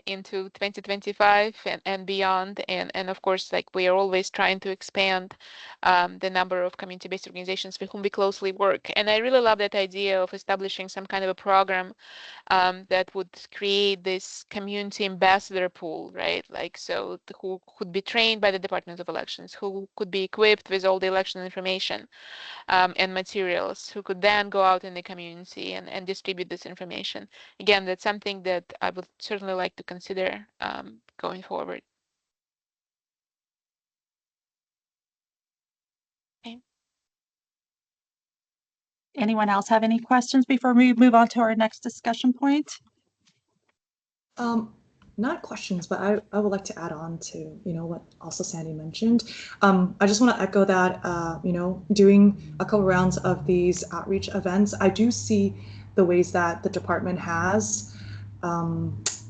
into 2025 and beyond. And of course, we are always trying to expand the number of community-based organizations with whom we closely work. And I really love that idea of establishing some kind of a program that would create this community ambassador pool, right? So who could be trained by the Department of Elections, who could be equipped with all the election information and materials, who could then go out in the community and distribute this information. Again, that's something that I would certainly like to consider going forward. Okay. Anyone else have any questions before we move on to our next discussion point? Not questions, but I would like to add on to, what also Sandy mentioned. I just want to echo that, doing a couple rounds of these outreach events, I do see the ways that the department has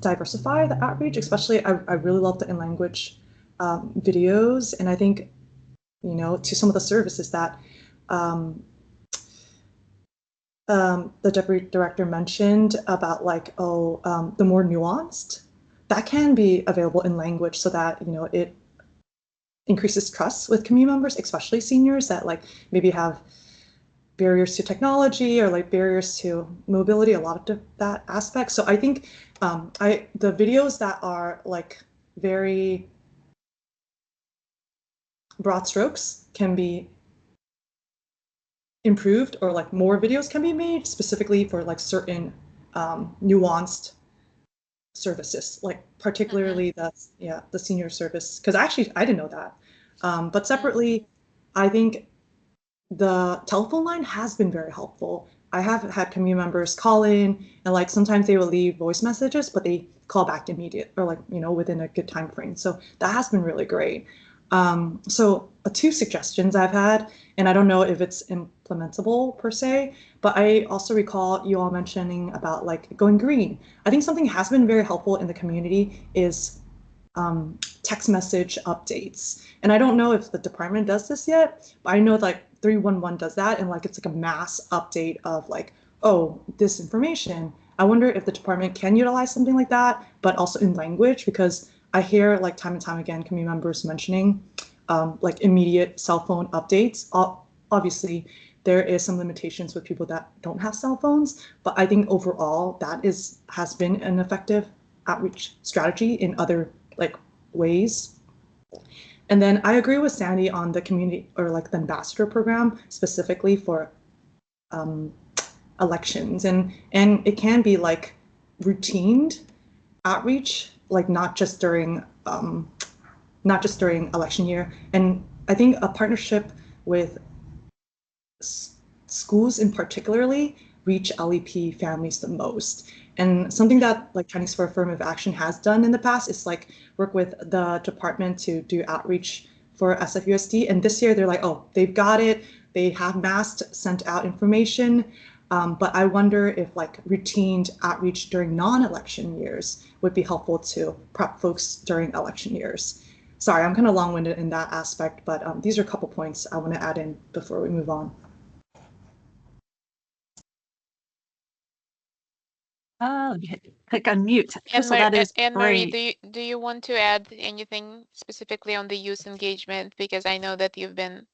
diversified the outreach, especially I really love the in-language videos. And I think, to some of the services that the deputy director mentioned about the more nuanced, that can be available in language so that, it increases trust with community members, especially seniors that maybe have barriers to technology or barriers to mobility, a lot of that aspect. So I think the videos that are very broad strokes can be improved, or more videos can be made specifically for certain nuanced services, particularly the senior service, because actually I didn't know that. But separately, I think the telephone line has been very helpful. I have had community members call in, and sometimes they will leave voice messages, but they call back immediate, or within a good time frame. So that has been really great. So two suggestions I've had, and I don't know if it's implementable per se, but I also recall you all mentioning about going green. I think something has been very helpful in the community is text message updates. And I don't know if the department does this yet, but I know 311 does that, and it's a mass update of oh, this information. I wonder if the department can utilize something like that, but also in language, because I hear time and time again community members mentioning immediate cell phone updates. Obviously, there is some limitations with people that don't have cell phones, but I think overall that has been an effective outreach strategy in other ways. And then I agree with Sandy on the community, or the ambassador program specifically for elections, and it can be routine outreach, not just during election year. And I think a partnership with schools in particularly reach LEP families the most. And something that Chinese for Affirmative Action has done in the past is work with the department to do outreach for SFUSD. And this year they're oh, they've got it. They have mass sent out information. But I wonder if like routine outreach during non-election years would be helpful to prep folks during election years. Sorry, I'm kind of long-winded in that aspect, but these are a couple points I want to add in before we move on. Let me click unmute. And Crystal, that is Marie, great. do you want to add anything specifically on the youth engagement? Because I know that you've been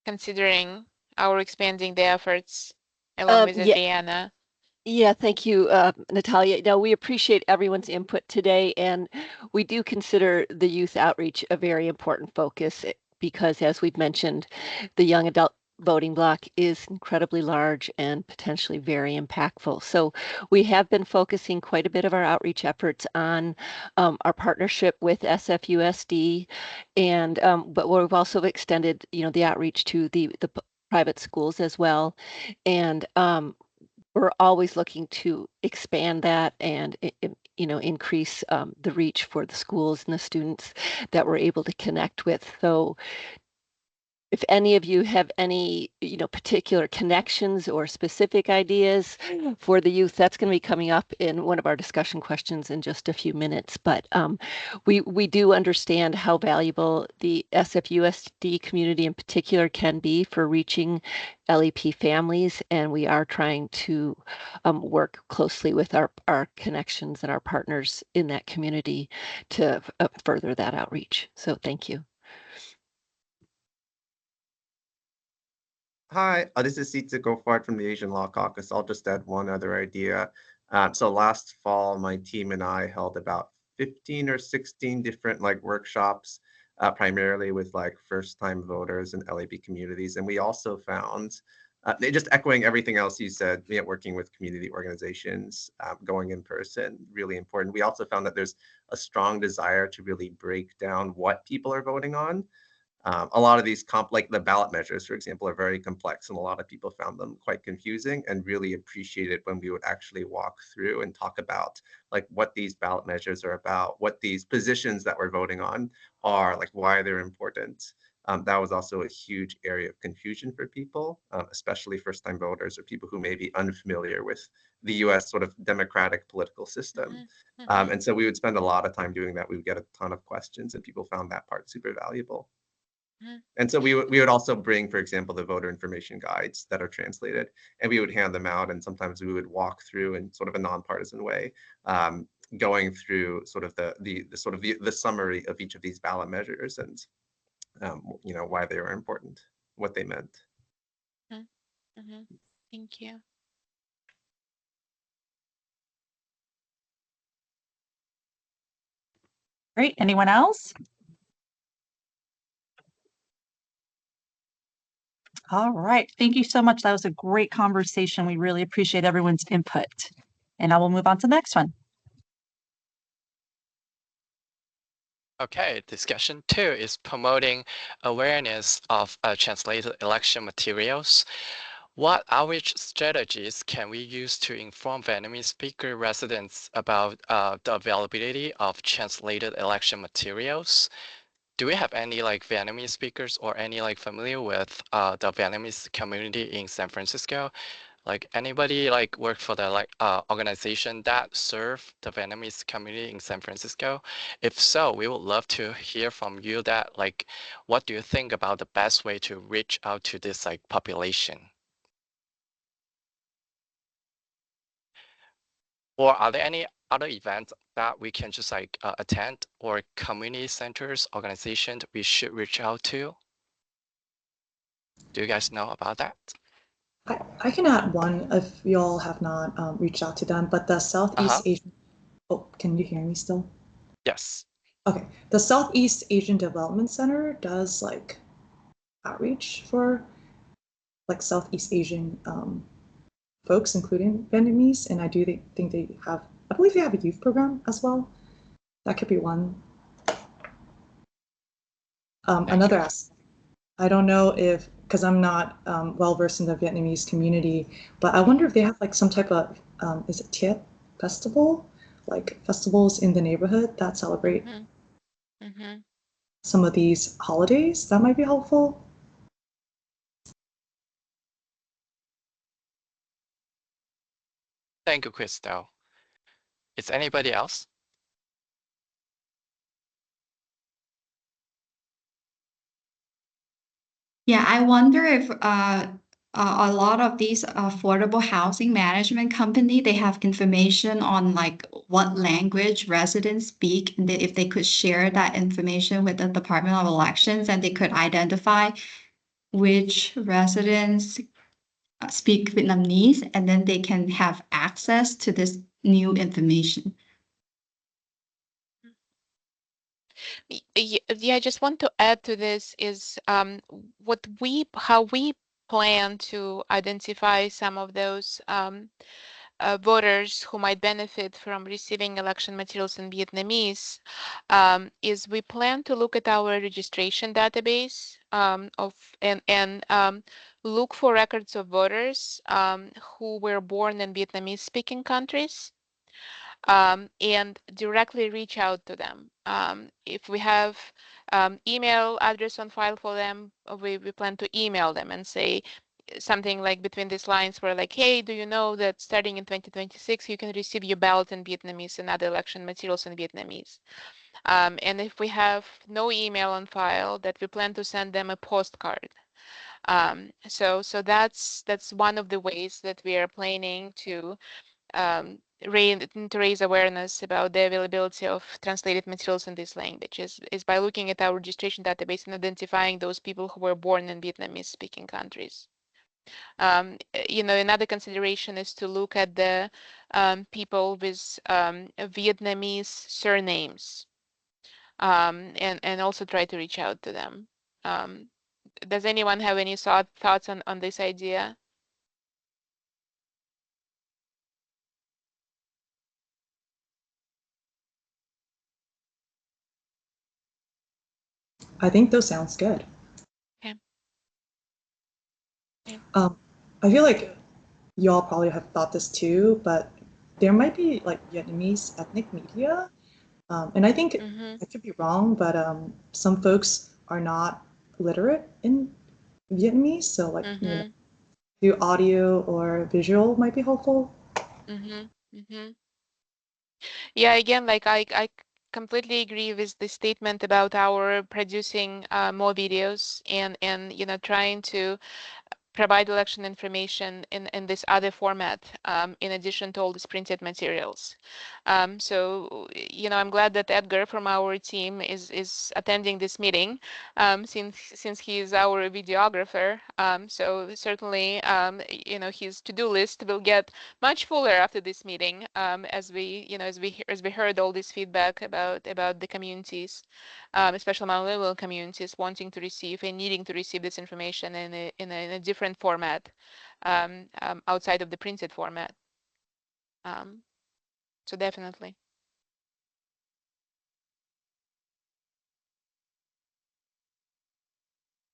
considering our expanding the efforts along with Yeah, Adriana. Yeah, thank you, Natalia. No, we appreciate everyone's input today, and we do consider the youth outreach a very important focus because, as we've mentioned, the young adult voting block is incredibly large and potentially very impactful. So we have been focusing quite a bit of our outreach efforts on our partnership with SFUSD, and but we've also extended, the outreach to the private schools as well, and we're always looking to expand that and increase the reach for the schools and the students that we're able to connect with. So if any of you have any, particular connections or specific ideas for the youth, that's going to be coming up in one of our discussion questions in just a few minutes. But we do understand how valuable the SFUSD community in particular can be for reaching LEP families, and we are trying to work closely with our connections and our partners in that community to further that outreach. So thank you. Hi, this is Sitze Gofart from the Asian Law Caucus. I'll just add one other idea. So last fall, my team and I held about 15 or 16 different workshops, primarily with first-time voters and LAB communities. And we also found, just echoing everything else you said, working with community organizations, going in person, really important. We also found that there's a strong desire to really break down what people are voting on. A lot of these like the ballot measures, for example, are very complex, and a lot of people found them quite confusing and really appreciated when we would actually walk through and talk about what these ballot measures are about, what these positions that we're voting on are, why they're important. That was also a huge area of confusion for people, especially first-time voters or people who may be unfamiliar with the U.S. sort of democratic political system. And so we would spend a lot of time doing that. We would get a ton of questions, and people found that part super valuable. And so we would also bring, for example, the voter information guides that are translated, and we would hand them out. And sometimes we would walk through in sort of a nonpartisan way, going through sort of the summary of each of these ballot measures and why they were important, what they meant. Thank you. Great. Anyone else? All right. Thank you so much. That was a great conversation. We really appreciate everyone's input. And I will move on to the next one. Okay, discussion 2 is promoting awareness of translated election materials. What outreach strategies can we use to inform Vietnamese speaker residents about the availability of translated election materials? Do we have any Vietnamese speakers or any familiar with the Vietnamese community in San Francisco? Anybody work for the organization that serve the Vietnamese community in San Francisco? If so, we would love to hear from you that what do you think about the best way to reach out to this population? Or are there any other events that we can just attend, or community centers, organizations we should reach out to? Do you guys know about that? I can add one if y'all have not reached out to them, but the Southeast Asian, oh, can you hear me still? Yes. Okay, the Southeast Asian Development Center does outreach for Southeast Asian folks, including Vietnamese, and I do think they have, I believe they have a youth program as well. That could be one. Another aspect, I don't know if, because I'm not well versed in the Vietnamese community, but I wonder if they have some type of, is it Tiet festival? Festivals in the neighborhood that celebrate some of these holidays. That might be helpful. Thank you, Crystal. Is anybody else? Yeah, I wonder if a lot of these affordable housing management company, they have information on like what language residents speak, and if they could share that information with the Department of Elections, and they could identify which residents speak Vietnamese, and then they can have access to this new information. Yeah, I just want to add to this is how we plan to identify some of those voters who might benefit from receiving election materials in Vietnamese is we plan to look at our registration database and look for records of voters who were born in Vietnamese speaking countries and directly reach out to them. If we have email address on file for them, we plan to email them and say something like between these lines where like, hey, do you know that starting in 2026, you can receive your ballot in Vietnamese and other election materials in Vietnamese. And if we have no email on file, that we plan to send them a postcard. So that's one of the ways that we are planning to raise awareness about the availability of translated materials in this language is by looking at our registration database and identifying those people who were born in Vietnamese speaking countries. Another consideration is to look at the people with Vietnamese surnames and also try to reach out to them. Does anyone have any thoughts on this idea? I think those sounds good. Okay. Okay. I feel like y'all probably have thought this too, but there might be like Vietnamese ethnic media. And I think I could be wrong, but some folks are not literate in Vietnamese. So like, do audio or visual might be helpful. Yeah, again, like I completely agree with the statement about our producing more videos and trying to provide election information in this other format in addition to all these printed materials. So I'm glad that Edgar from our team is attending this meeting since he is our videographer. So certainly his to-do list will get much fuller after this meeting as we heard all this feedback about the communities, especially multilingual communities wanting to receive and needing to receive this information in a different format outside of the printed format. So definitely.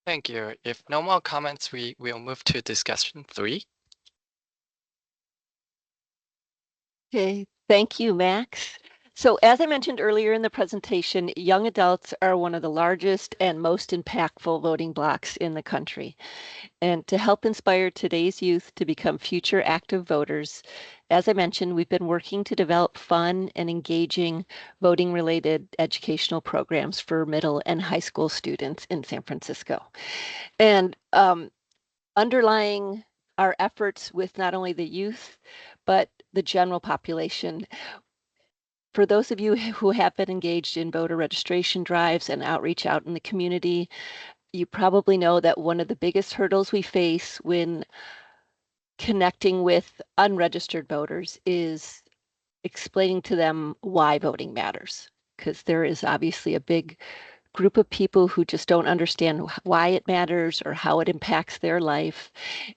Thank you. If no more comments, we will move to discussion 3. Okay, thank you, Max. So as I mentioned earlier in the presentation, young adults are one of the largest and most impactful voting blocs in the country. And to help inspire today's youth to become future active voters, as I mentioned, we've been working to develop fun and engaging voting-related educational programs for middle and high school students in San Francisco. And underlying our efforts with not only the youth, but the general population. For those of you who have been engaged in voter registration drives and outreach out in the community, you probably know that one of the biggest hurdles we face when connecting with unregistered voters is explaining to them why voting matters, because there is obviously a big group of people who just don't understand why it matters or how it impacts their life.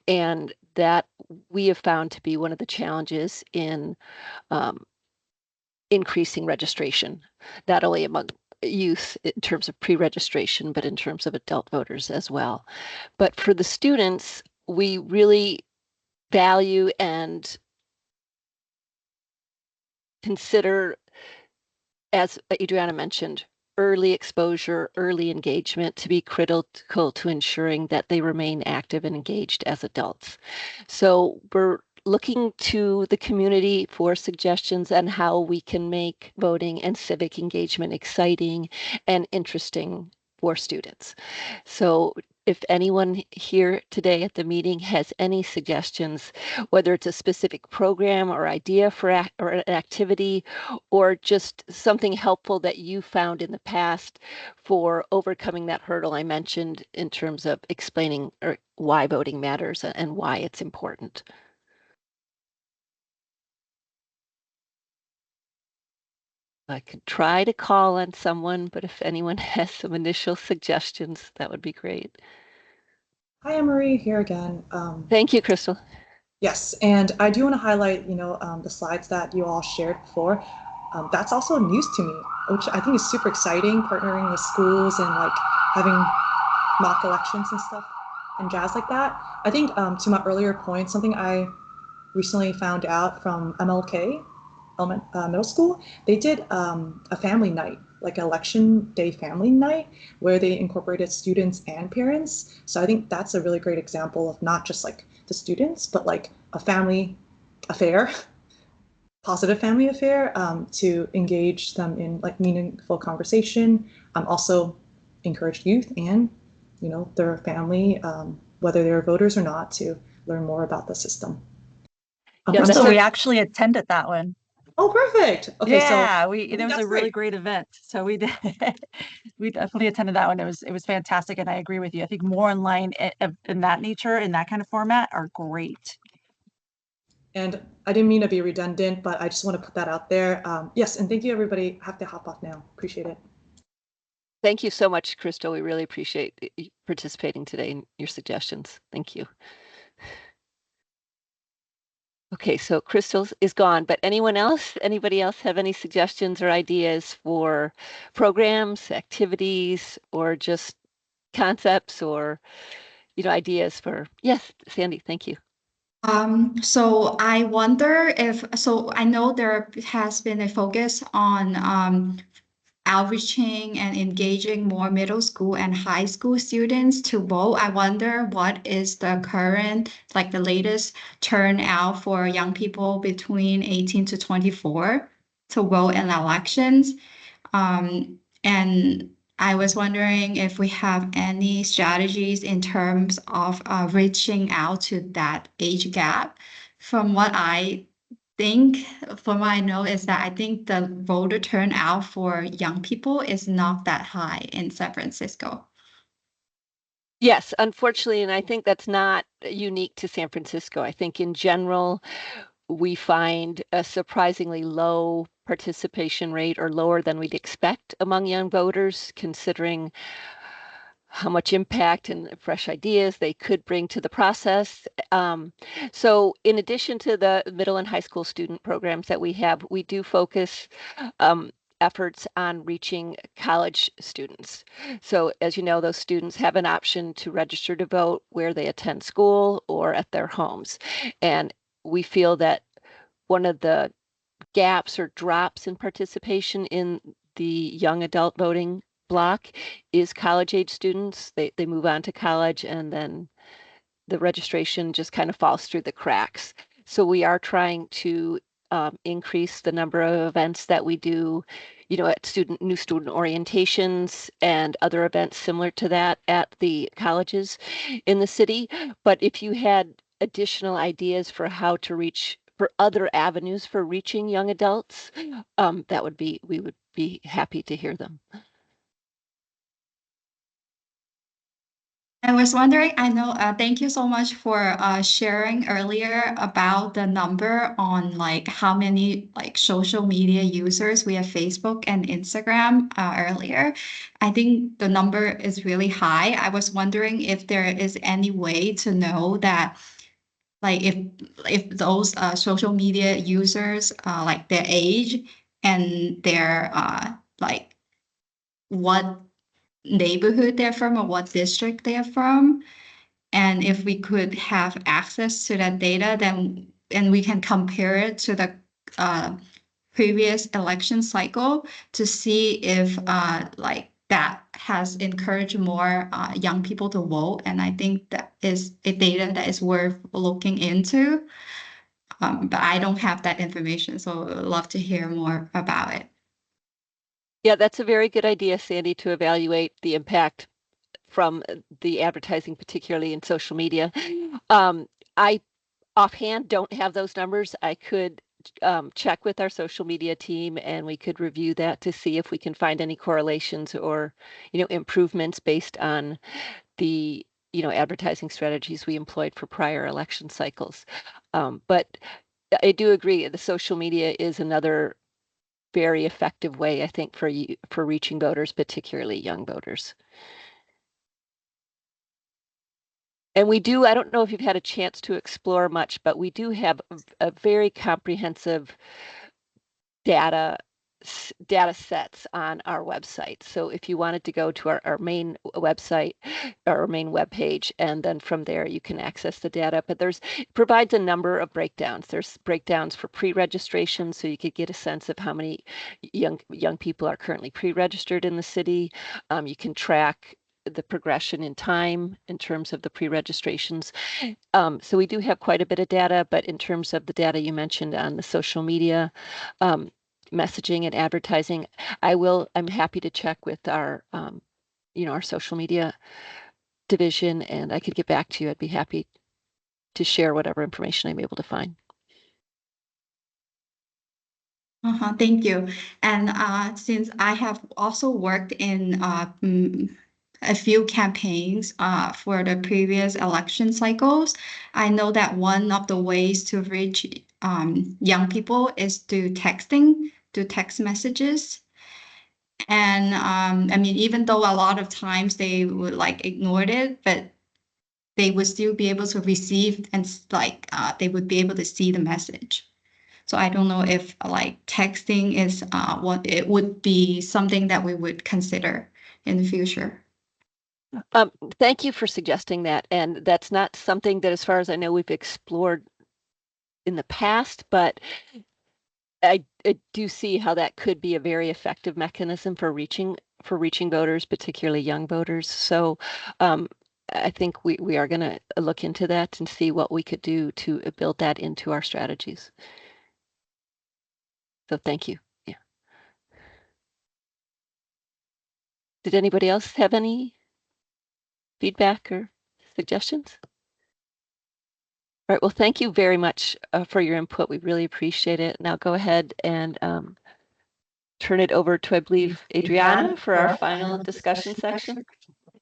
And that we have found to be one of the challenges in increasing registration, not only among youth in terms of pre-registration, but in terms of adult voters as well. But for the students, we really value and consider, as Adriana mentioned, early exposure, early engagement to be critical to ensuring that they remain active and engaged as adults. So we're looking to the community for suggestions on how we can make voting and civic engagement exciting and interesting for students. So if anyone here today at the meeting has any suggestions, whether it's a specific program or idea for or an activity, or just something helpful that you found in the past for overcoming that hurdle I mentioned in terms of explaining or why voting matters and why it's important. I could try to call on someone, but if anyone has some initial suggestions, that would be great. Hi, Anne-Marie, here again. Thank you, Crystal. Yes, and I do want to highlight, the slides that you all shared before. That's also news to me, which I think is super exciting, partnering with schools and like having mock elections and stuff and jazz like that. I think to my earlier point, something I recently found out from MLK, middle school, they did a family night, like election day family night, where they incorporated students and parents. So I think that's a really great example of not just like the students, but like a family affair, positive family affair, to engage them in like meaningful conversation, also encourage youth and their family, whether they're voters or not, to learn more about the system. Yeah, so we actually attended that one. Oh, perfect. Okay, yeah, so it was a really great event. So we did, we definitely attended that one. It was fantastic, and I agree with you. I think more online in that nature, in that kind of format, are great. And I didn't mean to be redundant, but I just want to put that out there. Yes, and thank you, everybody. I have to hop off now. Appreciate it. Thank you so much, Crystal. We really appreciate participating today and your suggestions. Thank you. Okay, so Crystal is gone, but anybody else have any suggestions or ideas for programs, activities, or just concepts or, ideas for, yes, Sandy, thank you. So I wonder so I know there has been a focus on outreaching and engaging more middle school and high school students to vote. I wonder what is the current, like the latest turnout for young people between 18 to 24 to vote in elections. And I was wondering if we have any strategies in terms of reaching out to that age gap. From what I think, from what I know, is that I think the voter turnout for young people is not that high in San Francisco. Yes, unfortunately, and I think that's not unique to San Francisco. I think in general, we find a surprisingly low participation rate or lower than we'd expect among young voters, considering how much impact and fresh ideas they could bring to the process. So in addition to the middle and high school student programs that we have, we do focus efforts on reaching college students. So as you know, those students have an option to register to vote where they attend school or at their homes. And we feel that one of the gaps or drops in participation in the young adult voting block is college age students. They move on to college and then the registration just kind of falls through the cracks. So we are trying to increase the number of events that we do, at new student orientations and other events similar to that at the colleges in the city. But if you had additional ideas for how to reach for other avenues for reaching young adults, we would be happy to hear them. I was wondering, I know, thank you so much for sharing earlier about the number on like how many like social media users we have Facebook and Instagram earlier. I think the number is really high. I was wondering if there is any way to know that like if those social media users like their age and their like what neighborhood they're from or what district they're from. And if we could have access to that data, then and we can compare it to the previous election cycle to see if like that has encouraged more young people to vote. And I think that is a data that is worth looking into. But I don't have that information, so I'd love to hear more about it. Yeah, that's a very good idea, Sandy, to evaluate the impact from the advertising, particularly in social media. I offhand don't have those numbers. I could check with our social media team and we could review that to see if we can find any correlations or, improvements based on the, advertising strategies we employed for prior election cycles. But I do agree the social media is another very effective way, I think, for reaching voters, particularly young voters. And we do, I don't know if you've had a chance to explore much, but we do have a very comprehensive data sets on our website. So if you wanted to go to our main website, our main web page, and then from there you can access the data. But it provides a number of breakdowns. There's breakdowns for pre-registration, so you could get a sense of how many young people are currently pre-registered in the city. You can track the progression in time in terms of the pre-registrations. So we do have quite a bit of data, but in terms of the data you mentioned on the social media, messaging and advertising, I'm happy to check with our, our social media division, and I could get back to you. I'd be happy to share whatever information I'm able to find. Thank you. And since I have also worked in a few campaigns for the previous election cycles, I know that one of the ways to reach young people is through texting, through text messages. And I mean, even though a lot of times they would like ignore it, but they would still be able to receive and they would be able to see the message. So I don't know if like texting is what it would be something that we would consider in the future. Thank you for suggesting that. And that's not something that, as far as I know, we've explored in the past, but I do see how that could be a very effective mechanism for reaching voters, particularly young voters. So I think we are going to look into that and see what we could do to build that into our strategies. So thank you. Yeah. Did anybody else have any feedback or suggestions? All right, well, thank you very much for your input. We really appreciate it. Now go ahead and turn it over to, I believe, Adriana for our final discussion section.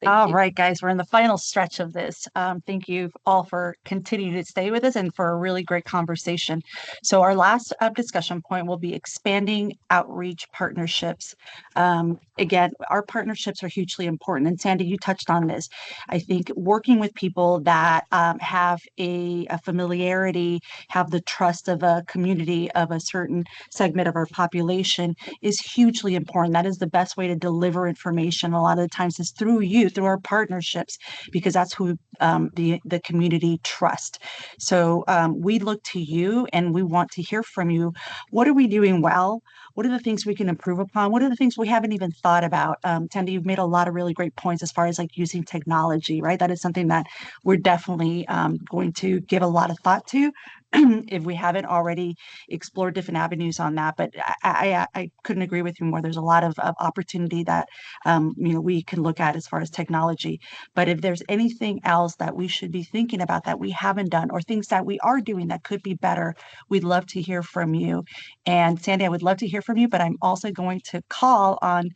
All right, guys, we're in the final stretch of this. Thank you all for continuing to stay with us and for a really great conversation. So our last discussion point will be expanding outreach partnerships. Again, our partnerships are hugely important. And Sandy, you touched on this. I think working with people that have a familiarity, have the trust of a community, of a certain segment of our population is hugely important. That is the best way to deliver information. A lot of the times is through you, through our partnerships, because that's who the community trust. So we look to you and we want to hear from you. What are we doing well? What are the things we can improve upon? What are the things we haven't even thought about? Tandy, you've made a lot of really great points as far as like using technology, right? That is something that we're definitely going to give a lot of thought to if we haven't already explored different avenues on that. But I couldn't agree with you more. There's a lot of opportunity that we can look at as far as technology. But if there's anything else that we should be thinking about that we haven't done, or things that we are doing that could be better, we'd love to hear from you. And Sandy, I would love to hear from you, but I'm also going to call on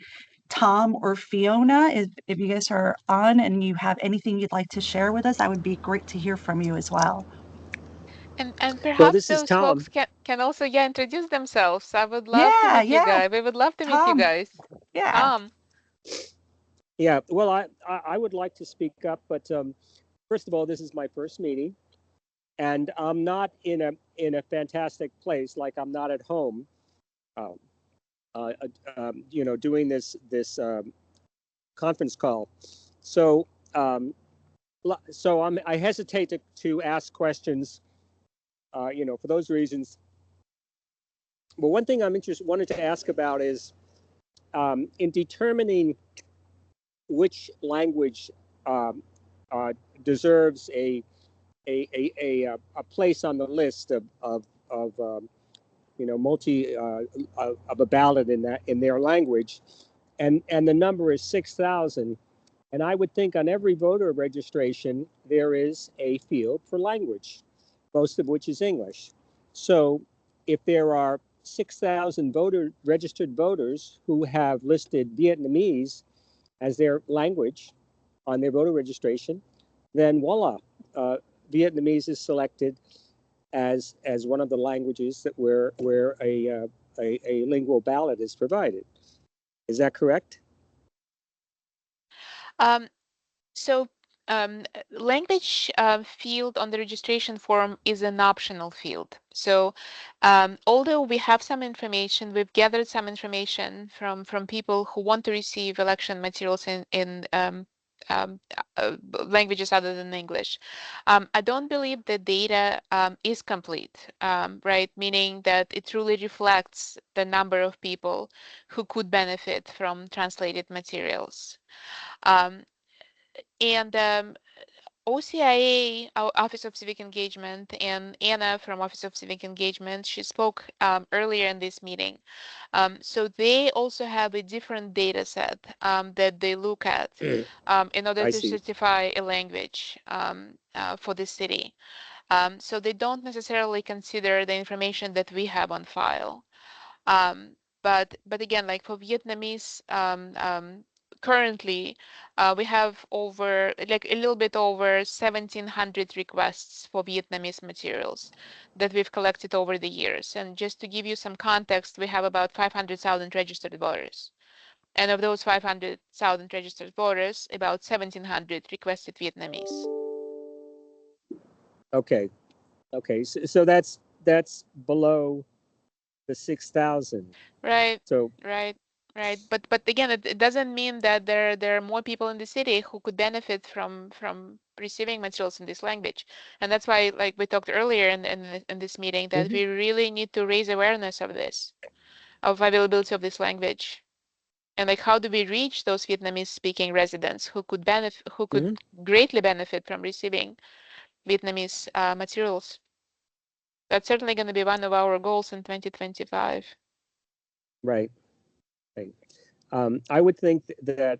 Tom or Fiona. If you guys are on and you have anything you'd like to share with us, that would be great to hear from you as well. And perhaps well, this is those Tom. folks can also introduce themselves. I would love to meet you guys. We would love to meet you guys. Yeah. Tom. Yeah. Well, I would like to speak up, but first of all, this is my first meeting, and I'm not in a fantastic place. Like I'm not at home. Doing this conference call. So I hesitate to ask questions. For those reasons. But one thing I'm wanted to ask about is in determining which language deserves a place on the list of multi of a ballot in their language, and the number is 6,000. And I would think on every voter registration there is a field for language, most of which is English. So if there are 6,000 registered voters who have listed Vietnamese as their language on their voter registration, then voila, Vietnamese is selected as one of the languages that where a lingual ballot is provided. Is that correct? Um, so language field on the registration form is an optional field. So although we have some information, we've gathered some information from people who want to receive election materials in languages other than English. I don't believe the data is complete, right? Meaning that it truly reflects the number of people who could benefit from translated materials. And OCIA, our Office of Civic Engagement, and Anna from Office of Civic Engagement, she spoke earlier in this meeting. So they also have a different data set that they look at in order to certify a language for the city. So they don't necessarily consider the information that we have on file. But again, like for Vietnamese, currently we have over like a little bit over 1,700 requests for Vietnamese materials that we've collected over the years. And just to give you some context, we have about 500,000 registered voters. And of those 500,000 registered voters, about 1,700 requested Vietnamese. Okay, so that's below the 6,000. Right. So right. Right. But again, it doesn't mean that there are more people in the city who could benefit from receiving materials in this language. And that's why, like we talked earlier in this meeting, that we really need to raise awareness of this, of availability of this language. And like how do we reach those Vietnamese speaking residents who could greatly benefit from receiving Vietnamese materials? That's certainly going to be one of our goals in 2025. Right. I would think that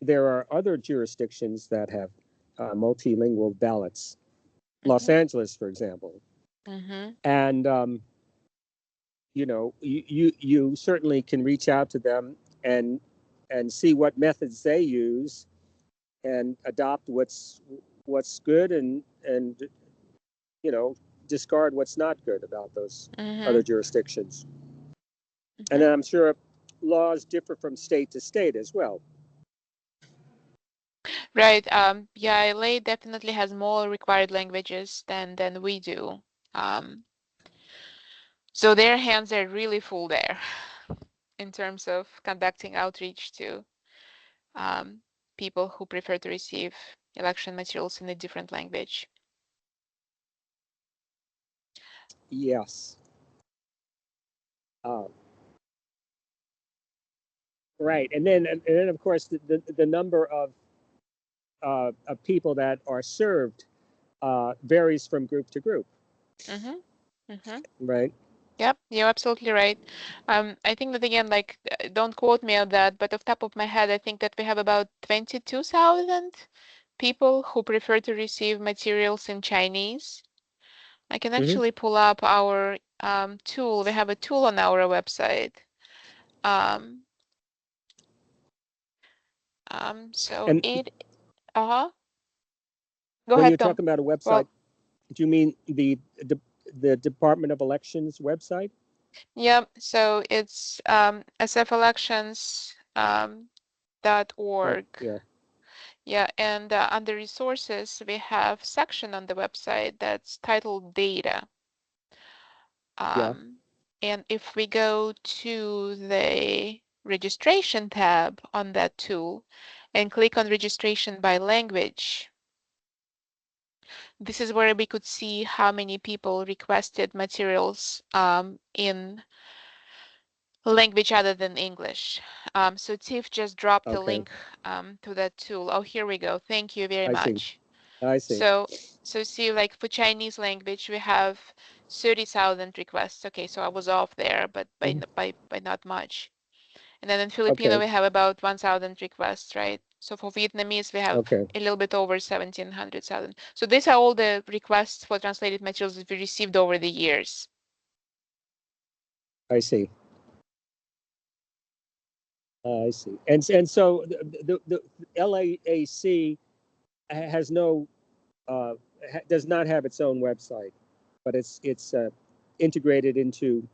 there are other jurisdictions that have multilingual ballots. Los Angeles, for example. And you certainly can reach out to them and see what methods they use and adopt what's good and discard what's not good about those other jurisdictions. And then I'm sure laws differ from state to state as well. Right. Yeah, LA definitely has more required languages than we do. So their hands are really full there in terms of conducting outreach to people who prefer to receive election materials in a different language. Yes. Right, and then of course the number of people that are served varies from group to group. Right. Yep, you're absolutely right. I think that again, like, don't quote me on that, but off top of my head, I think that we have about 22,000 people who prefer to receive materials in Chinese. I can actually pull up our tool. We have a tool on our website. So and it, Go when ahead, you're Tom. talking about a website, Well, do you mean the Department of Elections website? yeah, so it's sfelections.org. Yeah. Yeah, and under resources, we have section on the website that's titled data. And if we go to the registration tab on that tool and click on registration by language, this is where we could see how many people requested materials in language other than English. So Tiff just dropped a link to that tool. Oh, here we go. Thank you very much. I see. So see, like for Chinese language, we have 30,000 requests. Okay, so I was off there, but by not much. And then in Filipino, we have about 1,000 requests, right? So for Vietnamese, we have a little bit over 1,700,000. So these are all the requests for translated materials that we received over the years. I see. I see. And so the LAAC has no does not have its own website, but it's integrated into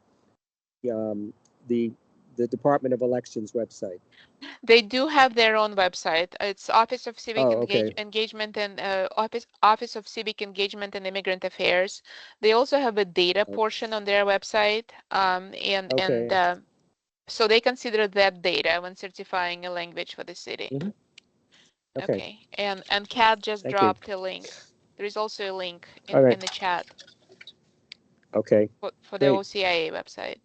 the Department of Elections website. They do have their own website. It's Office of Civic Engagement and Office of Civic Engagement and Immigrant Affairs. They also have a data portion on their website, so they consider that data when certifying a language for the city. Okay. And Kat just dropped a link. There is also a link in the chat. Okay. For the OCIA website.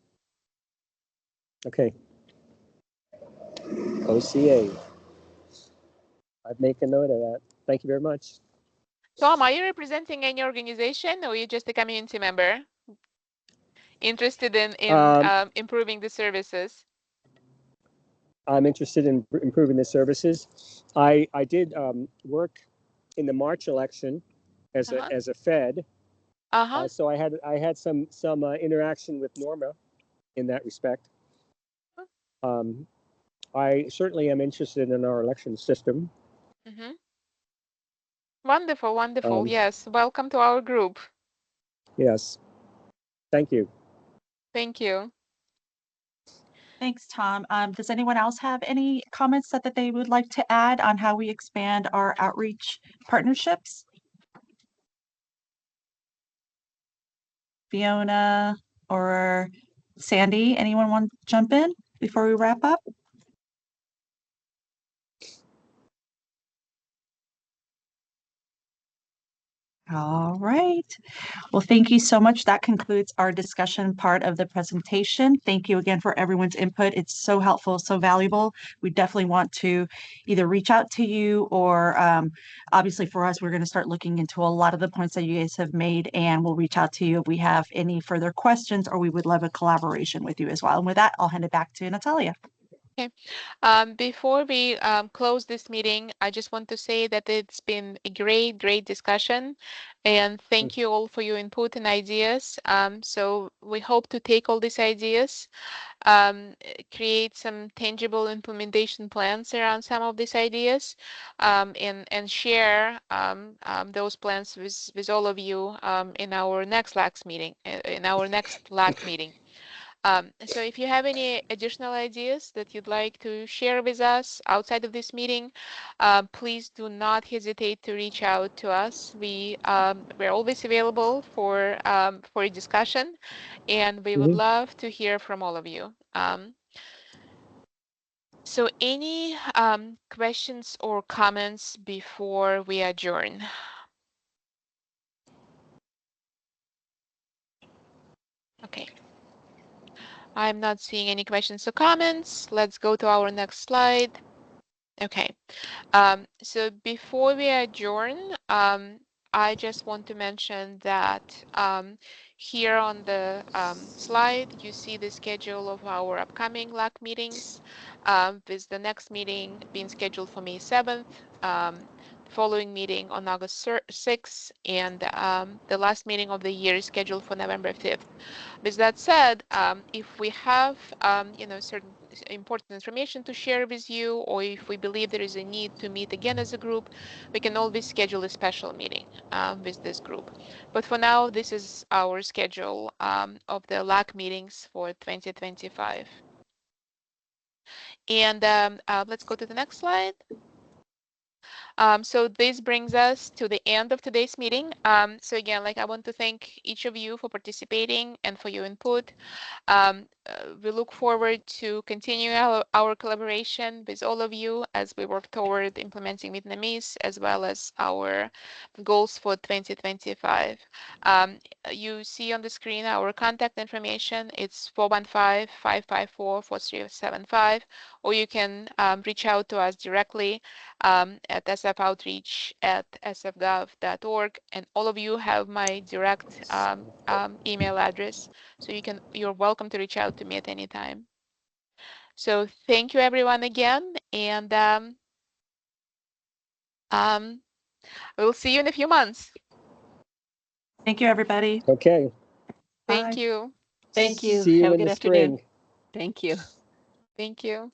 Okay. OCA. I'd make a note of that. Thank you very much. Tom, are you representing any organization or are you just a community member interested in improving the services? I'm interested in improving the services. I did work in the March election as a Fed. So I had some interaction with Norma in that respect. I certainly am interested in our election system. Wonderful, wonderful. Yes, welcome to our group. Yes, thank you. Thank you. Thanks, Tom. Does anyone else have any comments that they would like to add on how we expand our outreach partnerships? Fiona or Sandy, anyone want to jump in before we wrap up? All right. Well, thank you so much. That concludes our discussion part of the presentation. Thank you again for everyone's input. It's so helpful, so valuable. We definitely want to either reach out to you or obviously for us, we're going to start looking into a lot of the points that you guys have made, and we'll reach out to you if we have any further questions, or we would love a collaboration with you as well. And with that, I'll hand it back to Natalia. Okay. Before we close this meeting, I just want to say that it's been a great discussion, and thank you all for your input and ideas. So we hope to take all these ideas, create some tangible implementation plans around some of these ideas, and share those plans with all of you in our next LAAC meeting. So if you have any additional ideas that you'd like to share with us outside of this meeting, please do not hesitate to reach out to us. We're always available for a discussion, and we would love to hear from all of you. So any questions or comments before we adjourn? Okay. I'm not seeing any questions or comments. Let's go to our next slide. Okay. So before we adjourn, I just want to mention that here on the slide, you see the schedule of our upcoming LAAC meetings, with the next meeting being scheduled for May 7th, the following meeting on August 6th, and the last meeting of the year is scheduled for November 5th. With that said, if we have certain important information to share with you, or if we believe there is a need to meet again as a group, we can always schedule a special meeting with this group. But for now, this is our schedule of the LAAC meetings for 2025. And let's go to the next slide. So this brings us to the end of today's meeting. So again, I want to thank each of you for participating and for your input. we look forward to continuing our collaboration with all of you as we work toward implementing Vietnamese as well as our goals for 2025. You see on the screen our contact information. It's 415-554-4375, or you can reach out to us directly at sfoutreach@sfgov.org. And all of you have my direct email address, so you're welcome to reach out to me at any time. So thank you everyone again, and we'll see you in a few months. Thank you, everybody. Okay. Thank Bye. you. Thank you. See you Have a in good the afternoon. spring. Thank you. Thank you.